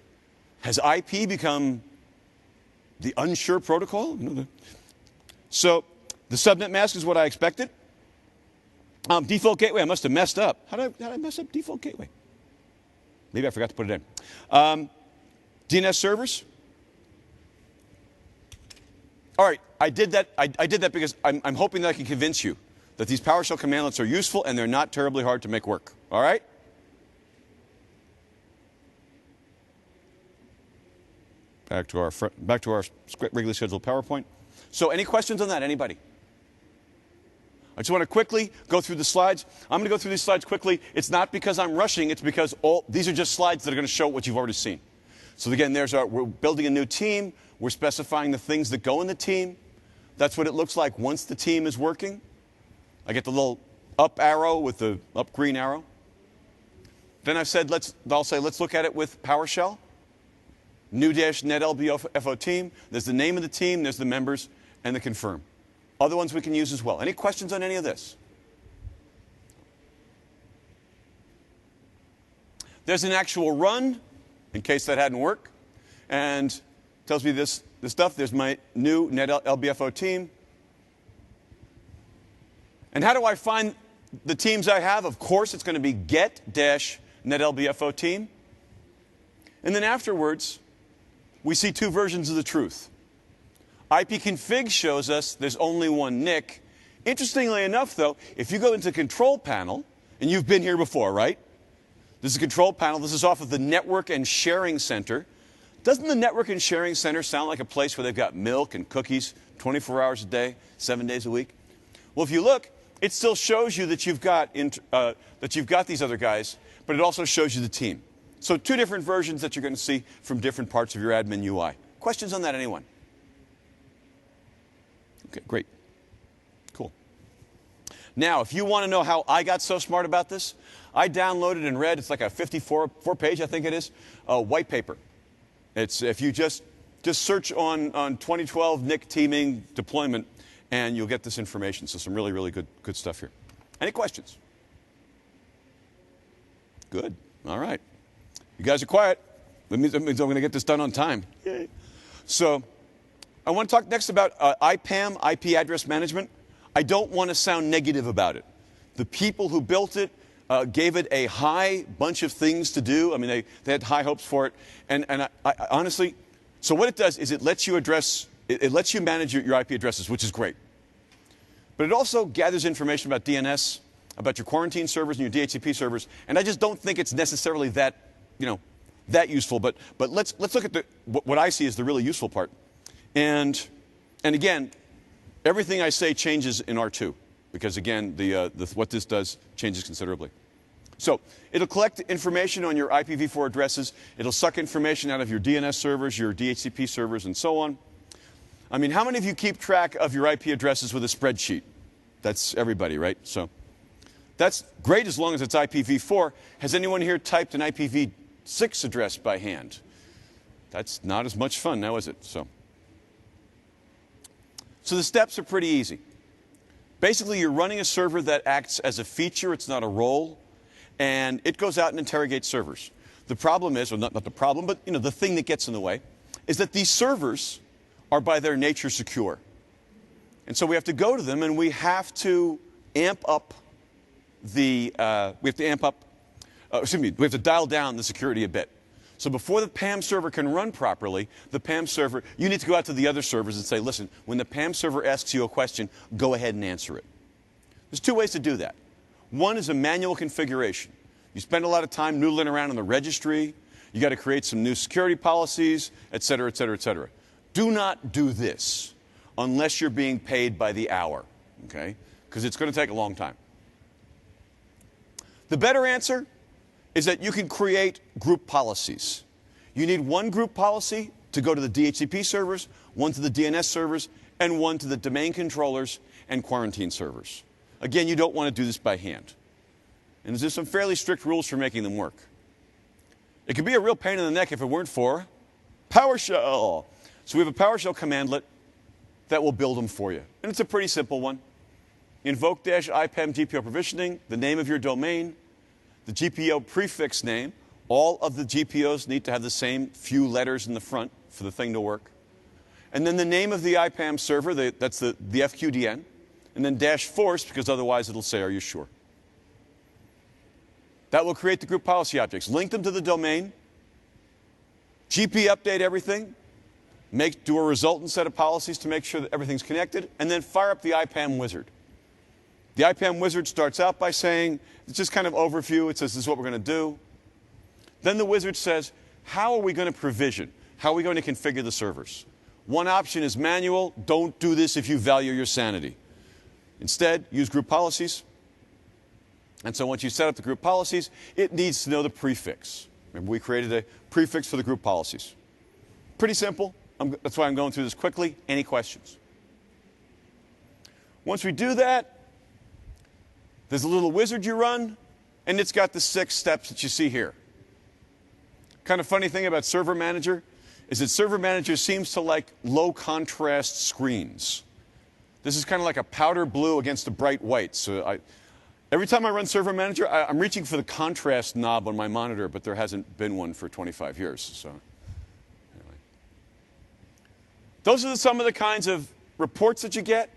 Has IP become the unsure protocol? So the subnet mask is what I expected. Default gateway, I must have messed up. How did I mess up default gateway? Maybe I forgot to put it in. DNS servers. All right, I did that. I did that because I'm hoping that I can convince you that these PowerShell commandlets are useful and they're not terribly hard to make work. All right? Back to our regularly scheduled PowerPoint. So any questions on that? Anybody? I just want to quickly go through the slides. I'm going to go through these slides quickly. It's not because I'm rushing. It's because these are just slides that are going to show what you've already seen. So again, we're building a new team. We're specifying the things that go in the team. That's what it looks like once the team is working. I get the little up arrow with the up green arrow. Then I've said, I'll say, let's look at it with PowerShell. New-NetLBFO team. There's the name of the team. There's the members and the confirm. Other ones we can use as well. Any questions on any of this? There's an actual run, in case that hadn't worked, and tells me this stuff. There's my new NetLBFO team. And how do I find the teams I have? Of course, it's going to be get-NetLBFO team. And then afterwards, we see two versions of the truth. ipconfig shows us there's only one NIC. Interestingly enough, though, if you go into control panel, and you've been here before, right? This is a control panel. This is off of the Network and Sharing Center. Doesn't the Network and Sharing Center sound like a place where they've got milk and cookies 24 hours a day, 7 days a week? Well, if you look, it still shows you that you've got these other guys, but it also shows you the team. So two different versions that you're going to see from different parts of your admin UI. Questions on that, anyone? Okay, great. Cool. Now, if you want to know how I got so smart about this, I downloaded and read, it's like a 54-page, I think it is, white paper. It's, if you just search on 2012 NIC teaming deployment, and you'll get this information. So some really, really good stuff here. Any questions? Good. All right. You guys are quiet. That means I'm going to get this done on time. Yay. So I want to talk next about IPAM, IP address management. I don't want to sound negative about it. The people who built it gave it a high bunch of things to do. I mean, they had high hopes for it. And I honestly, so what it does is it lets you lets you manage your IP addresses, which is great. But it also gathers information about DNS, about your quarantine servers and your DHCP servers. And I just don't think it's necessarily that useful. But let's look at what I see as the really useful part. And again, everything I say changes in R2 because again, what this does changes considerably. So it'll collect information on your IPv4 addresses. It'll suck information out of your DNS servers, your DHCP servers, and so on. I mean, how many of you keep track of your IP addresses with a spreadsheet? That's everybody, right? So that's great as long as it's IPv4. Has anyone here typed an IPv6 address by hand? That's not as much fun now, is it? So the steps are pretty easy. Basically, you're running a server that acts as a feature. It's not a role. And it goes out and interrogates servers. The problem is, or not the problem, but the thing that gets in the way, is that these servers are by their nature secure. And so we have to go to them and we have to amp up we have to dial down the security a bit. So before the PAM server can run properly, you need to go out to the other servers and say, listen, when the PAM server asks you a question, go ahead and answer it. There's two ways to do that. One is a manual configuration. You spend a lot of time noodling around in the registry. You got to create some new security policies, et cetera, et cetera, et cetera. Do not do this unless you're being paid by the hour, okay? Because it's going to take a long time. The better answer is that you can create group policies. You need one group policy to go to the DHCP servers, one to the DNS servers, and one to the domain controllers and quarantine servers. Again, you don't want to do this by hand. And there's some fairly strict rules for making them work. It could be a real pain in the neck if it weren't for PowerShell. So we have a PowerShell commandlet that will build them for you. And it's a pretty simple one. Invoke-IPAM GPO provisioning, the name of your domain, the GPO prefix name. All of the GPOs need to have the same few letters in the front for the thing to work. and then the name of the IPAM server, that's the FQDN, and then dash force, because otherwise it'll say, are you sure? That will create the group policy objects. Link them to the domain, GP update everything, do a resultant set of policies to make sure that everything's connected, and then fire up the IPAM wizard. The IPAM wizard starts out by saying, it's just kind of overview, it says this is what we're going to do. Then the wizard says, how are we going to provision? How are we going to configure the servers? One option is manual. Don't do this if you value your sanity. Instead, use group policies. And so once you set up the group policies, it needs to know the prefix. Remember, we created a prefix for the group policies. Pretty simple. That's why I'm going through this quickly. Any questions? Once we do that, there's a little wizard you run, and it's got the 6 steps that you see here. Kind of funny thing about Server Manager is that Server Manager seems to like low contrast screens. This is kind of like a powder blue against a bright white. So every time I run Server Manager, I'm reaching for the contrast knob on my monitor, but there hasn't been one for 25 years. So anyway. Those are some of the kinds of reports that you get.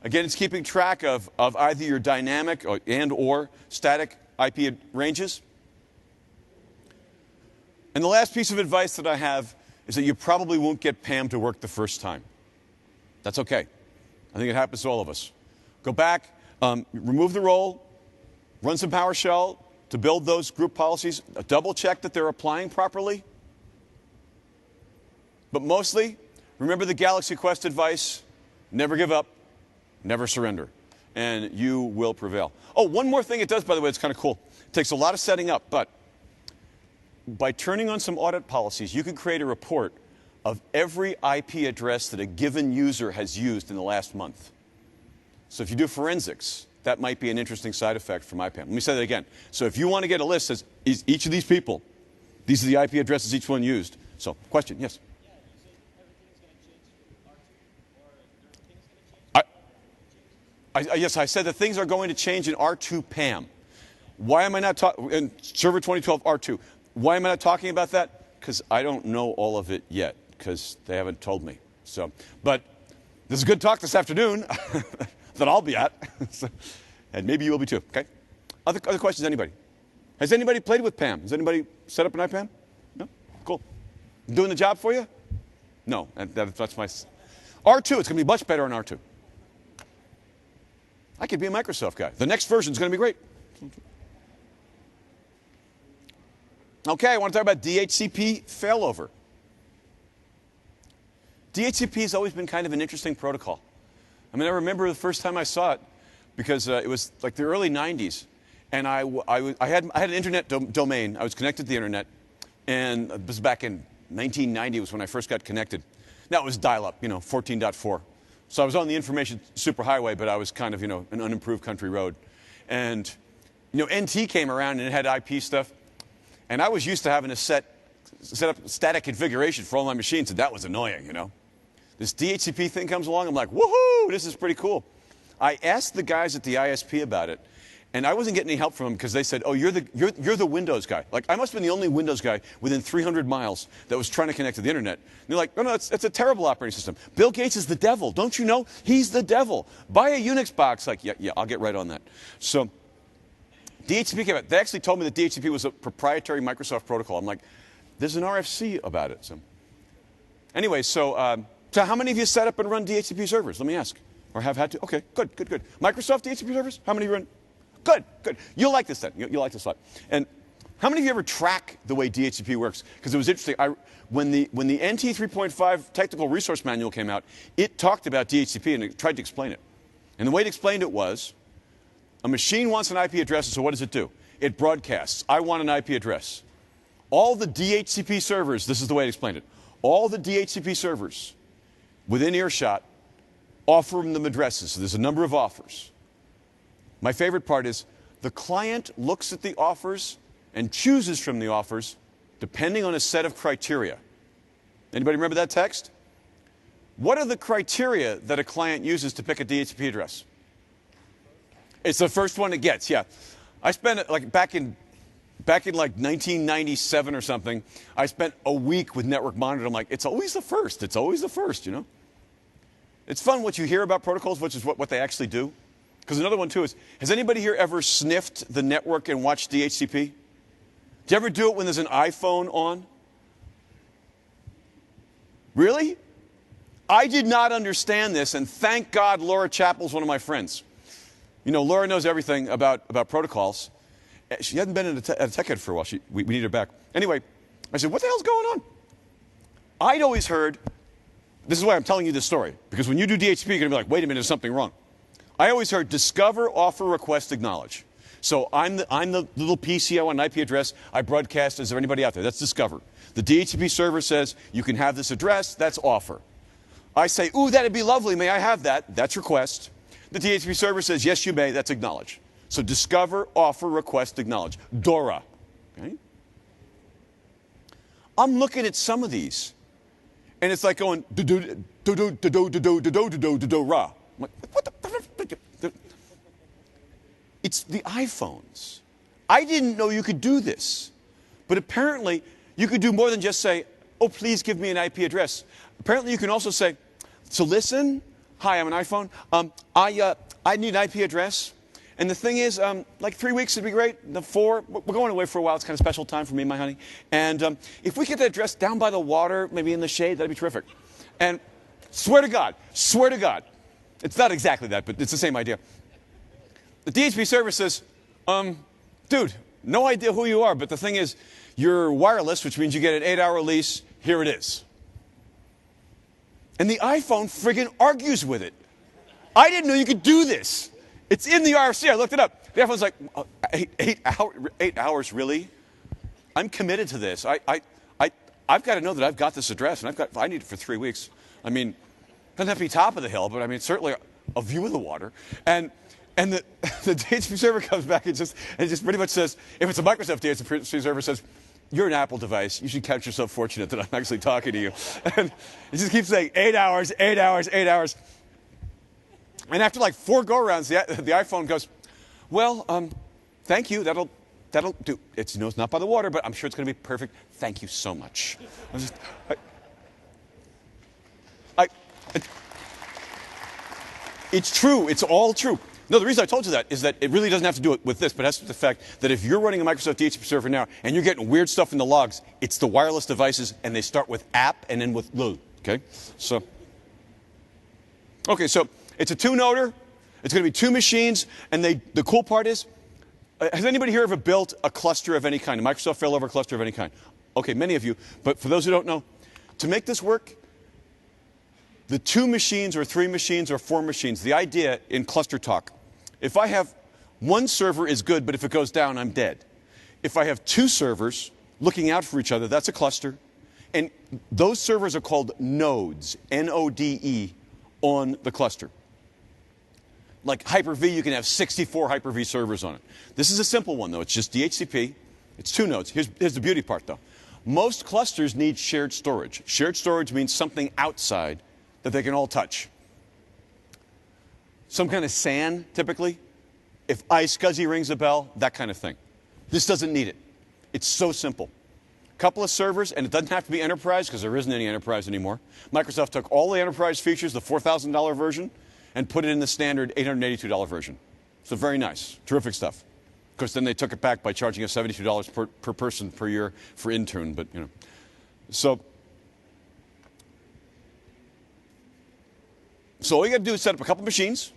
Again, it's keeping track of either your dynamic or static IP ranges. And the last piece of advice that I have is that you probably won't get PAM to work the first time. That's okay. I think it happens to all of us. Go back, remove the role, run some PowerShell to build those group policies, double check that they're applying properly. But mostly, remember the Galaxy Quest advice, never give up, never surrender, and you will prevail. Oh, one more thing it does, by the way, it's kind of cool. It takes a lot of setting up, but by turning on some audit policies, you can create a report of every IP address that a given user has used in the last month. So if you do forensics, that might be an interesting side effect from IPAM. Let me say that again. So if you want to get a list that says each of these people, these are the IP addresses each one used. So, question, yes? Yeah, you said everything's going to change to R2, or everything's going to change? Yes, I said that things are going to change in R2 PAM. Why am I not talking in Server 2012 R2? Why am I not talking about that? Because I don't know all of it yet, because they haven't told me. So, but this is a good talk this afternoon that I'll be at, and maybe you will be too. Okay. Other questions? Anybody? Has anybody played with PAM? Has anybody set up an IPAM? No. Cool. Doing the job for you? No. That's my R2. It's going to be much better on R2. I could be a Microsoft guy. The next version is going to be great. Okay, I want to talk about DHCP failover. DHCP has always been kind of an interesting protocol. I mean, I remember the first time I saw it because it was like the early 90s, and I had an internet domain. I was connected to the internet, and this was back in 1990 was when I first got connected. Now it was dial-up, 14.4. So I was on the information superhighway, but I was kind of, an unimproved country road. And, NT came around and it had IP stuff. And I was used to having to set up static configuration for all my machines, and that was annoying, This DHCP thing comes along, I'm like, woohoo, this is pretty cool. I asked the guys at the ISP about it, and I wasn't getting any help from them because they said, oh, you're the Windows guy. Like, I must have been the only Windows guy within 300 miles that was trying to connect to the internet. And they're like, no, it's a terrible operating system. Bill Gates is the devil. Don't you know? He's the devil. Buy a Unix box. Like, yeah, I'll get right on that. So DHCP came out. They actually told me that DHCP was a proprietary Microsoft protocol. I'm like, there's an RFC about it. So anyway, so how many of you set up and run DHCP servers? Let me ask. Or have had to? Okay, good. Microsoft DHCP servers? How many run? Good. You'll like this then. You'll like this a lot. And how many of you ever track the way DHCP works? Because it was interesting. When the NT 3.5 technical resource manual came out, it talked about DHCP and it tried to explain it. And the way it explained it was, a machine wants an IP address, so what does it do? It broadcasts. I want an IP address. All the DHCP servers, this is the way it explained it, all the DHCP servers within earshot offer them addresses. So there's a number of offers. My favorite part is the client looks at the offers and chooses from the offers depending on a set of criteria. Anybody remember that text? What are the criteria that a client uses to pick a DHCP address? It's the first one it gets, yeah. I spent like back in like 1997 or something, I spent a week with Network Monitor. I'm like, it's always the first. It's always the first, It's fun what you hear about protocols, which is what they actually do. Because another one, too, is, has anybody here ever sniffed the network and watched DHCP? Do you ever do it when there's an iPhone on? Really? I did not understand this, and thank God Laura Chappell's one of my friends. You know, Laura knows everything about protocols. She hadn't been at a TechEd for a while. We need her back. Anyway, I said, what the hell's going on? I'd always heard, this is why I'm telling you this story, because when you do DHCP, you're going to be like, wait a minute, there's something wrong. I always heard discover, offer, request, acknowledge. So I'm the little PC, I want an IP address, I broadcast, is there anybody out there? That's discover. The DHCP server says, you can have this address, that's offer. I say, ooh, that'd be lovely, may I have that? That's request. The DHCP server says, yes, you may, that's acknowledge. So discover, offer, request, acknowledge. DORA. Okay? I'm looking at some of these, and it's like going, do-do-do-do-do-do-do-do-do-do-do-ra. I'm like, what the? It's the iPhones. I didn't know you could do this. But apparently, you could do more than just say, oh, please give me an IP address. Apparently, you can also say, so listen, hi, I'm an iPhone. I need an IP address. And the thing is, like 3 weeks would be great. The 4, we're going away for a while. It's kind of special time for me and my honey. And if we get that address down by the water, maybe in the shade, that'd be terrific. And swear to God, it's not exactly that, but it's the same idea. The DHCP server says, dude, no idea who you are, but the thing is, you're wireless, which means you get an 8-hour lease. Here it is. And the iPhone friggin' argues with it. I didn't know you could do this. It's in the RFC. I looked it up. The iPhone's like, 8 hours, really? I'm committed to this. I've got to know that I've got this address, and I need it for 3 weeks. I mean, it doesn't have to be top of the hill, but I mean, certainly a view of the water. And the DHCP server comes back and just pretty much says, if it's a Microsoft DHCP server, says, you're an Apple device. You should count yourself fortunate that I'm actually talking to you. And it just keeps saying 8 hours, 8 hours, 8 hours. And after like 4 go-arounds, the iPhone goes, well, thank you. That'll do. It's not by the water, but I'm sure it's going to be perfect. Thank you so much. It's true. It's all true. No, the reason I told you that is that it really doesn't have to do with this, but it has to do with the fact that if you're running a Microsoft DHCP server now and you're getting weird stuff in the logs, it's the wireless devices, and they start with app and then with LU. Okay? So it's a 2-noder. It's going to be 2 machines, and the cool part is, has anybody here ever built a cluster of any kind, a Microsoft failover cluster of any kind? Okay, many of you, but for those who don't know, to make this work, the 2 machines or 3 machines or 4 machines, the idea in cluster talk, if I have 1 server is good, but if it goes down, I'm dead. If I have 2 servers looking out for each other, that's a cluster. And those servers are called nodes, N-O-D-E, on the cluster. Like Hyper-V, you can have 64 Hyper-V servers on it. This is a simple one, though. It's just DHCP. It's 2 nodes. Here's the beauty part, though. Most clusters need shared storage. Shared storage means something outside that they can all touch. Some kind of SAN, typically. If iSCSI rings a bell, that kind of thing. This doesn't need it. It's so simple. Couple of servers, and it doesn't have to be enterprise because there isn't any enterprise anymore. Microsoft took all the enterprise features, the $4,000 version, and put it in the standard $882 version. So very nice. Terrific stuff. Of course, then they took it back by charging us $72 per person per year for Intune, but, you know. So all you got to do is set up a couple machines,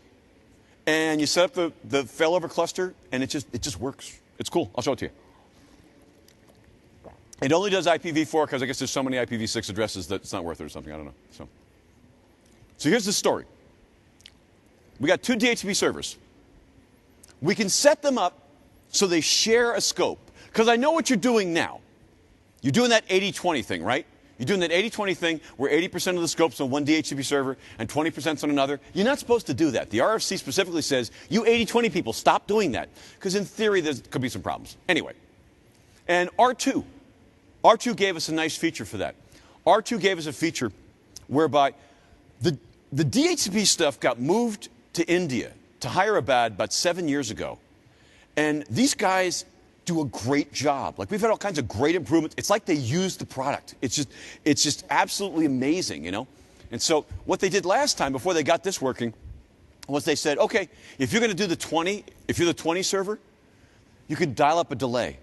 and you set up the failover cluster, and it just works. It's cool. I'll show it to you. It only does IPv4 because I guess there's so many IPv6 addresses that it's not worth it or something. I don't know. So here's the story. We got 2 DHCP servers. We can set them up so they share a scope. Because I know what you're doing now. You're doing that 80-20 thing, right? You're doing that 80-20 thing where 80% of the scope's on one DHCP server and 20%'s on another. You're not supposed to do that. The RFC specifically says, you 80-20 people, stop doing that. Because in theory, there could be some problems. Anyway, and R2 gave us a nice feature for that. R2 gave us a feature whereby the DHCP stuff got moved to India, to Hyderabad, about 7 years ago. And these guys do a great job. Like, we've had all kinds of great improvements. It's like they use the product. It's just absolutely amazing, you know? And so what they did last time before they got this working was they said, okay, if you're going to do the 20, if you're the 20 server, you could dial up a delay.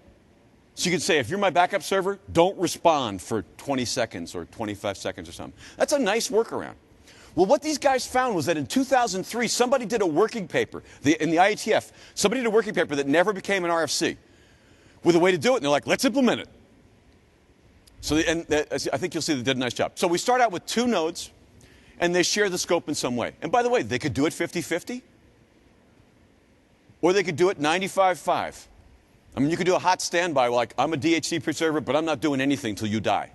So you could say, if you're my backup server, don't respond for 20 seconds or 25 seconds or something. That's a nice workaround. Well, what these guys found was that in 2003, somebody did a working paper, in the IETF, somebody did a working paper that never became an RFC with a way to do it. And they're like, let's implement it. So I think you'll see they did a nice job. So we start out with 2 nodes, and they share the scope in some way. And by the way, they could do it 50-50, or they could do it 95-5. I mean, you could do a hot standby, like I'm a DHCP server, but I'm not doing anything till you die.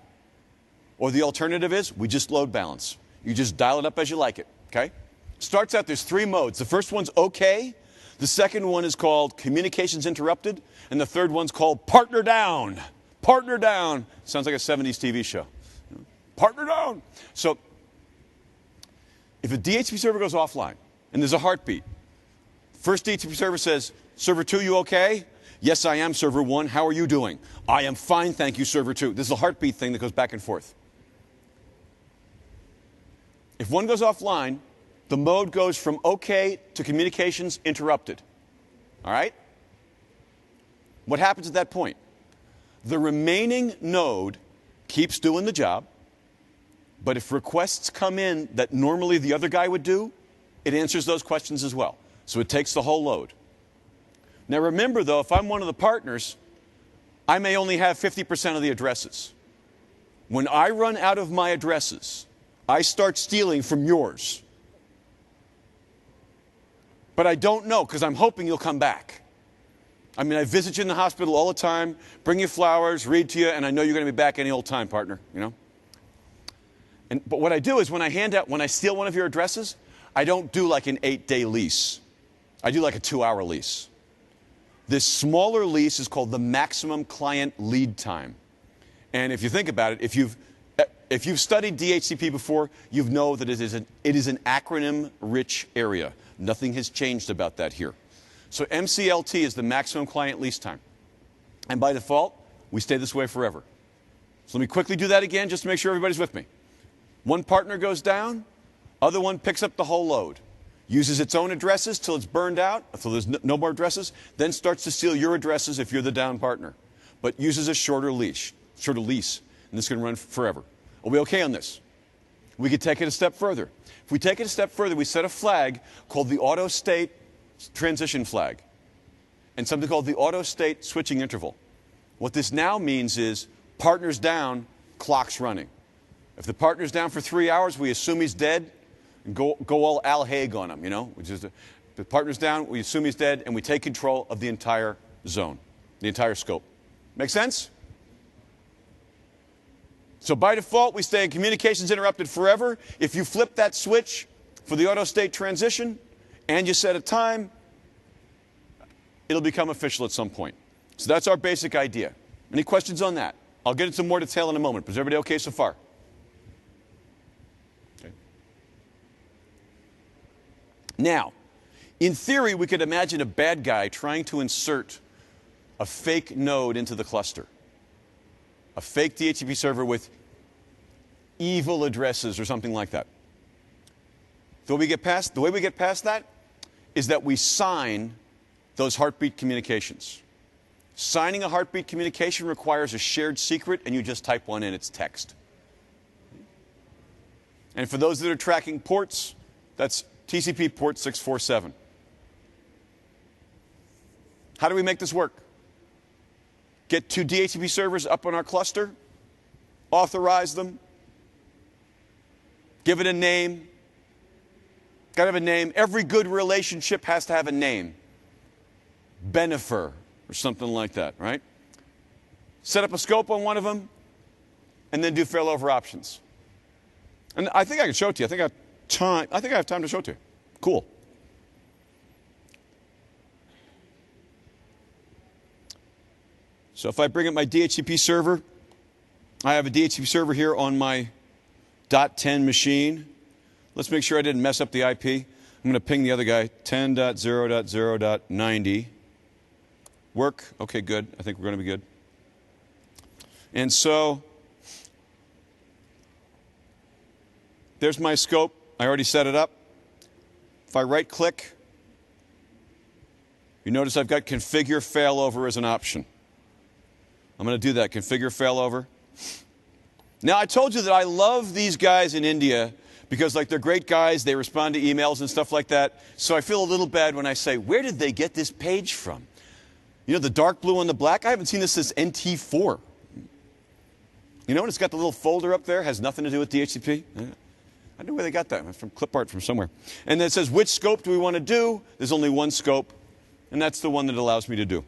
Or the alternative is we just load balance. You just dial it up as you like it, okay? Starts out, there's 3 modes. The first one's okay. The second one is called communications interrupted. And the third one's called partner down. Partner down. Sounds like a 70s TV show. Partner down. So if a DHCP server goes offline and there's a heartbeat, first DHCP server says, server 2, you okay? Yes, I am, server 1. How are you doing? I am fine, thank you, server 2. This is a heartbeat thing that goes back and forth. If one goes offline, the mode goes from OK to communications interrupted. All right? What happens at that point? The remaining node keeps doing the job, but if requests come in that normally the other guy would do, it answers those questions as well. So it takes the whole load. Now remember, though, if I'm one of the partners, I may only have 50% of the addresses. When I run out of my addresses, I start stealing from yours. But I don't know, because I'm hoping you'll come back. I mean, I visit you in the hospital all the time, bring you flowers, read to you, and I know you're going to be back any old time, partner, you know? But what I do is when I steal one of your addresses, I don't do like an 8-day lease. I do like a 2-hour lease. This smaller lease is called the maximum client lead time. And if you think about it, if you've studied DHCP before, you know that it is an acronym-rich area. Nothing has changed about that here. So MCLT is the maximum client lease time. And by default, we stay this way forever. So let me quickly do that again just to make sure everybody's with me. One partner goes down, other one picks up the whole load, uses its own addresses till it's burned out, until there's no more addresses, then starts to steal your addresses if you're the down partner, but uses a shorter lease, and this can run forever. Are we okay on this? We could take it a step further. If we take it a step further, we set a flag called the auto state transition flag and something called the auto state switching interval. What this now means is partner's down, clock's running. If the partner's down for 3 hours, we assume he's dead and go all Al Haig on him, you know? Which is the partner's down, we assume he's dead, and we take control of the entire zone, the entire scope. Make sense? So by default, we stay in communications interrupted forever. If you flip that switch for the auto state transition and you set a time, it'll become official at some point. So that's our basic idea. Any questions on that? I'll get into more detail in a moment. But is everybody okay so far? Okay. Now, in theory, we could imagine a bad guy trying to insert a fake node into the cluster. A fake DHCP server with evil addresses or something like that. The way we get past that is that we sign those heartbeat communications. Signing a heartbeat communication requires a shared secret, and you just type one in. It's text. And for those that are tracking ports, that's TCP port 647. How do we make this work? Get 2 DHCP servers up on our cluster, authorize them, give it a name. Got to have a name. Every good relationship has to have a name. Benifer or something like that, right? Set up a scope on one of them, and then do failover options. And I think I can show it to you. I think I have time to show it to you. Cool. So if I bring up my DHCP server, I have a DHCP server here on my .10 machine. Let's make sure I didn't mess up the IP. I'm going to ping the other guy, 10.0.0.90. Work? Okay, good. I think we're going to be good. And so there's my scope. I already set it up. If I right-click, you notice I've got Configure Failover as an option. I'm going to do that, Configure Failover. Now, I told you that I love these guys in India because, like, they're great guys. They respond to emails and stuff like that. So I feel a little bad when I say, where did they get this page from? You know, the dark blue and the black? I haven't seen this since NT4. You know, and it's got the little folder up there. Has nothing to do with DHCP. I know where they got that. It's from clip art from somewhere. And then it says, which scope do we want to do? There's only one scope, and that's the one that allows me to do.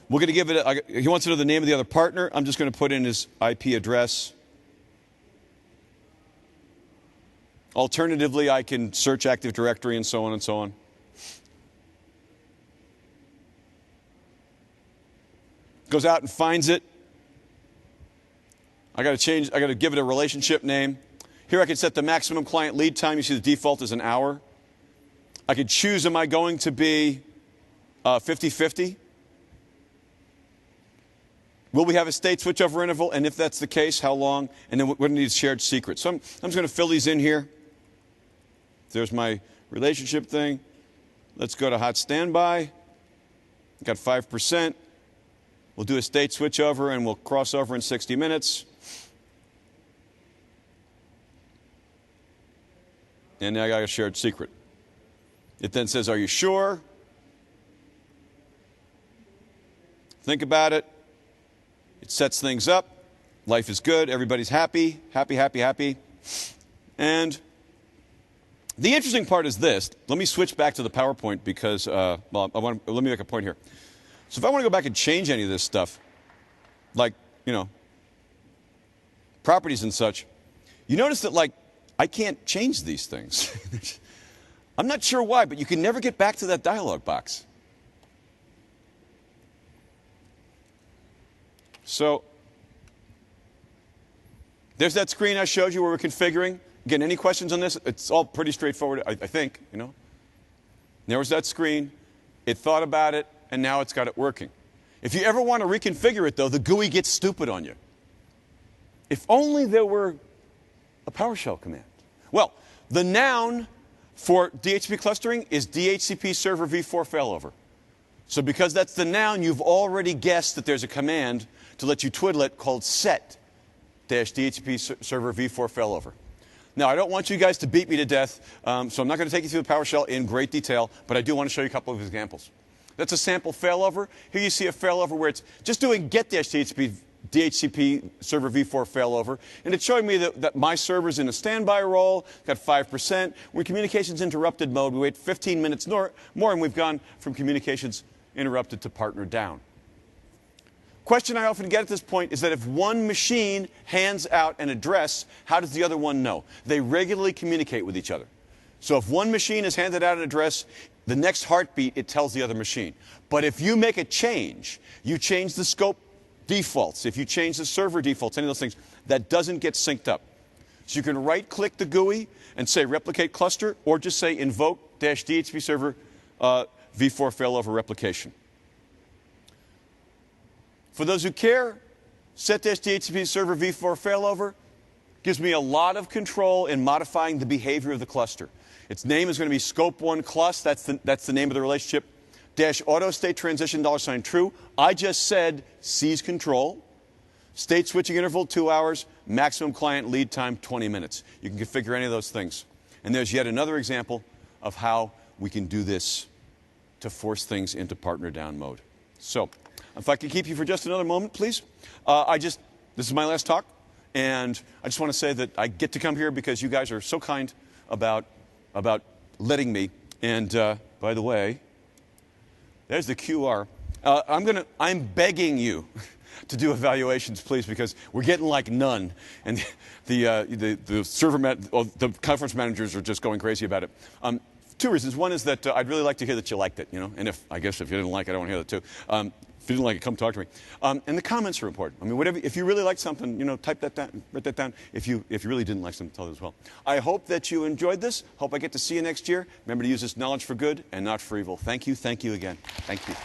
We're going to give it, he wants to know the name of the other partner. I'm just going to put in his IP address. Alternatively, I can search Active Directory and so on and so on. Goes out and finds it. I got to give it a relationship name. Here I can set the maximum client lead time. You see the default is an hour. I could choose, am I going to be 50-50? Will we have a state switchover interval? And if that's the case, how long? And then what needs shared secrets? So I'm just going to fill these in here. There's my relationship thing. Let's go to hot standby. Got 5%. We'll do a state switchover and we'll cross over in 60 minutes. And now I got a shared secret. It then says, are you sure? Think about it. It sets things up. Life is good. Everybody's happy, happy, happy, happy. And the interesting part is this. Let me switch back to the PowerPoint because, let me make a point here. So if I want to go back and change any of this stuff, like, you know, properties and such, you notice that, like, I can't change these things. I'm not sure why, but you can never get back to that dialog box. So there's that screen I showed you where we're configuring. Again, any questions on this? It's all pretty straightforward, I think, you know. There was that screen. It thought about it, and now it's got it working. If you ever want to reconfigure it, though, the GUI gets stupid on you. If only there were a PowerShell command. Well, the noun for DHCP clustering is DHCP server v4 failover. So because that's the noun, you've already guessed that there's a command to let you twiddle it called set-DHCP server v4 failover. Now, I don't want you guys to beat me to death, so I'm not going to take you through the PowerShell in great detail, but I do want to show you a couple of examples. That's a sample failover. Here you see a failover where it's just doing get-DHCP server v4 failover, and it's showing me that my server's in a standby role, got 5%. We're in communications interrupted mode. We wait 15 minutes more, and we've gone from communications interrupted to partner down. Question I often get at this point is that if one machine hands out an address, how does the other one know? They regularly communicate with each other. So if one machine has handed out an address, the next heartbeat, it tells the other machine. But if you make a change, you change the scope defaults, if you change the server defaults, any of those things, that doesn't get synced up. So you can right-click the GUI and say replicate cluster, or just say invoke-DHCP server v4 failover replication. For those who care, set-DHCP server v4 failover gives me a lot of control in modifying the behavior of the cluster. Its name is going to be scope1 clus. That's the name of the relationship. Dash auto state transition $true. I just said seize control. State switching interval 2 hours. Maximum client lead time 20 minutes. You can configure any of those things. And there's yet another example of how we can do this to force things into partner down mode. So if I could keep you for just another moment, please. This is my last talk, and I just want to say that I get to come here because you guys are so kind about letting me. And by the way, there's the QR. I'm begging you to do evaluations, please, because we're getting like none, and the conference managers are just going crazy about it. Two reasons. One is that I'd really like to hear that you liked it, you know, and if you didn't like it, I don't want to hear that too. If you didn't like it, come talk to me. And the comments are important. I mean, if you really like something, you know, type that down, write that down. If you really didn't like something, tell it as well. I hope that you enjoyed this. Hope I get to see you next year. Remember to use this knowledge for good and not for evil. Thank you again. Thank you.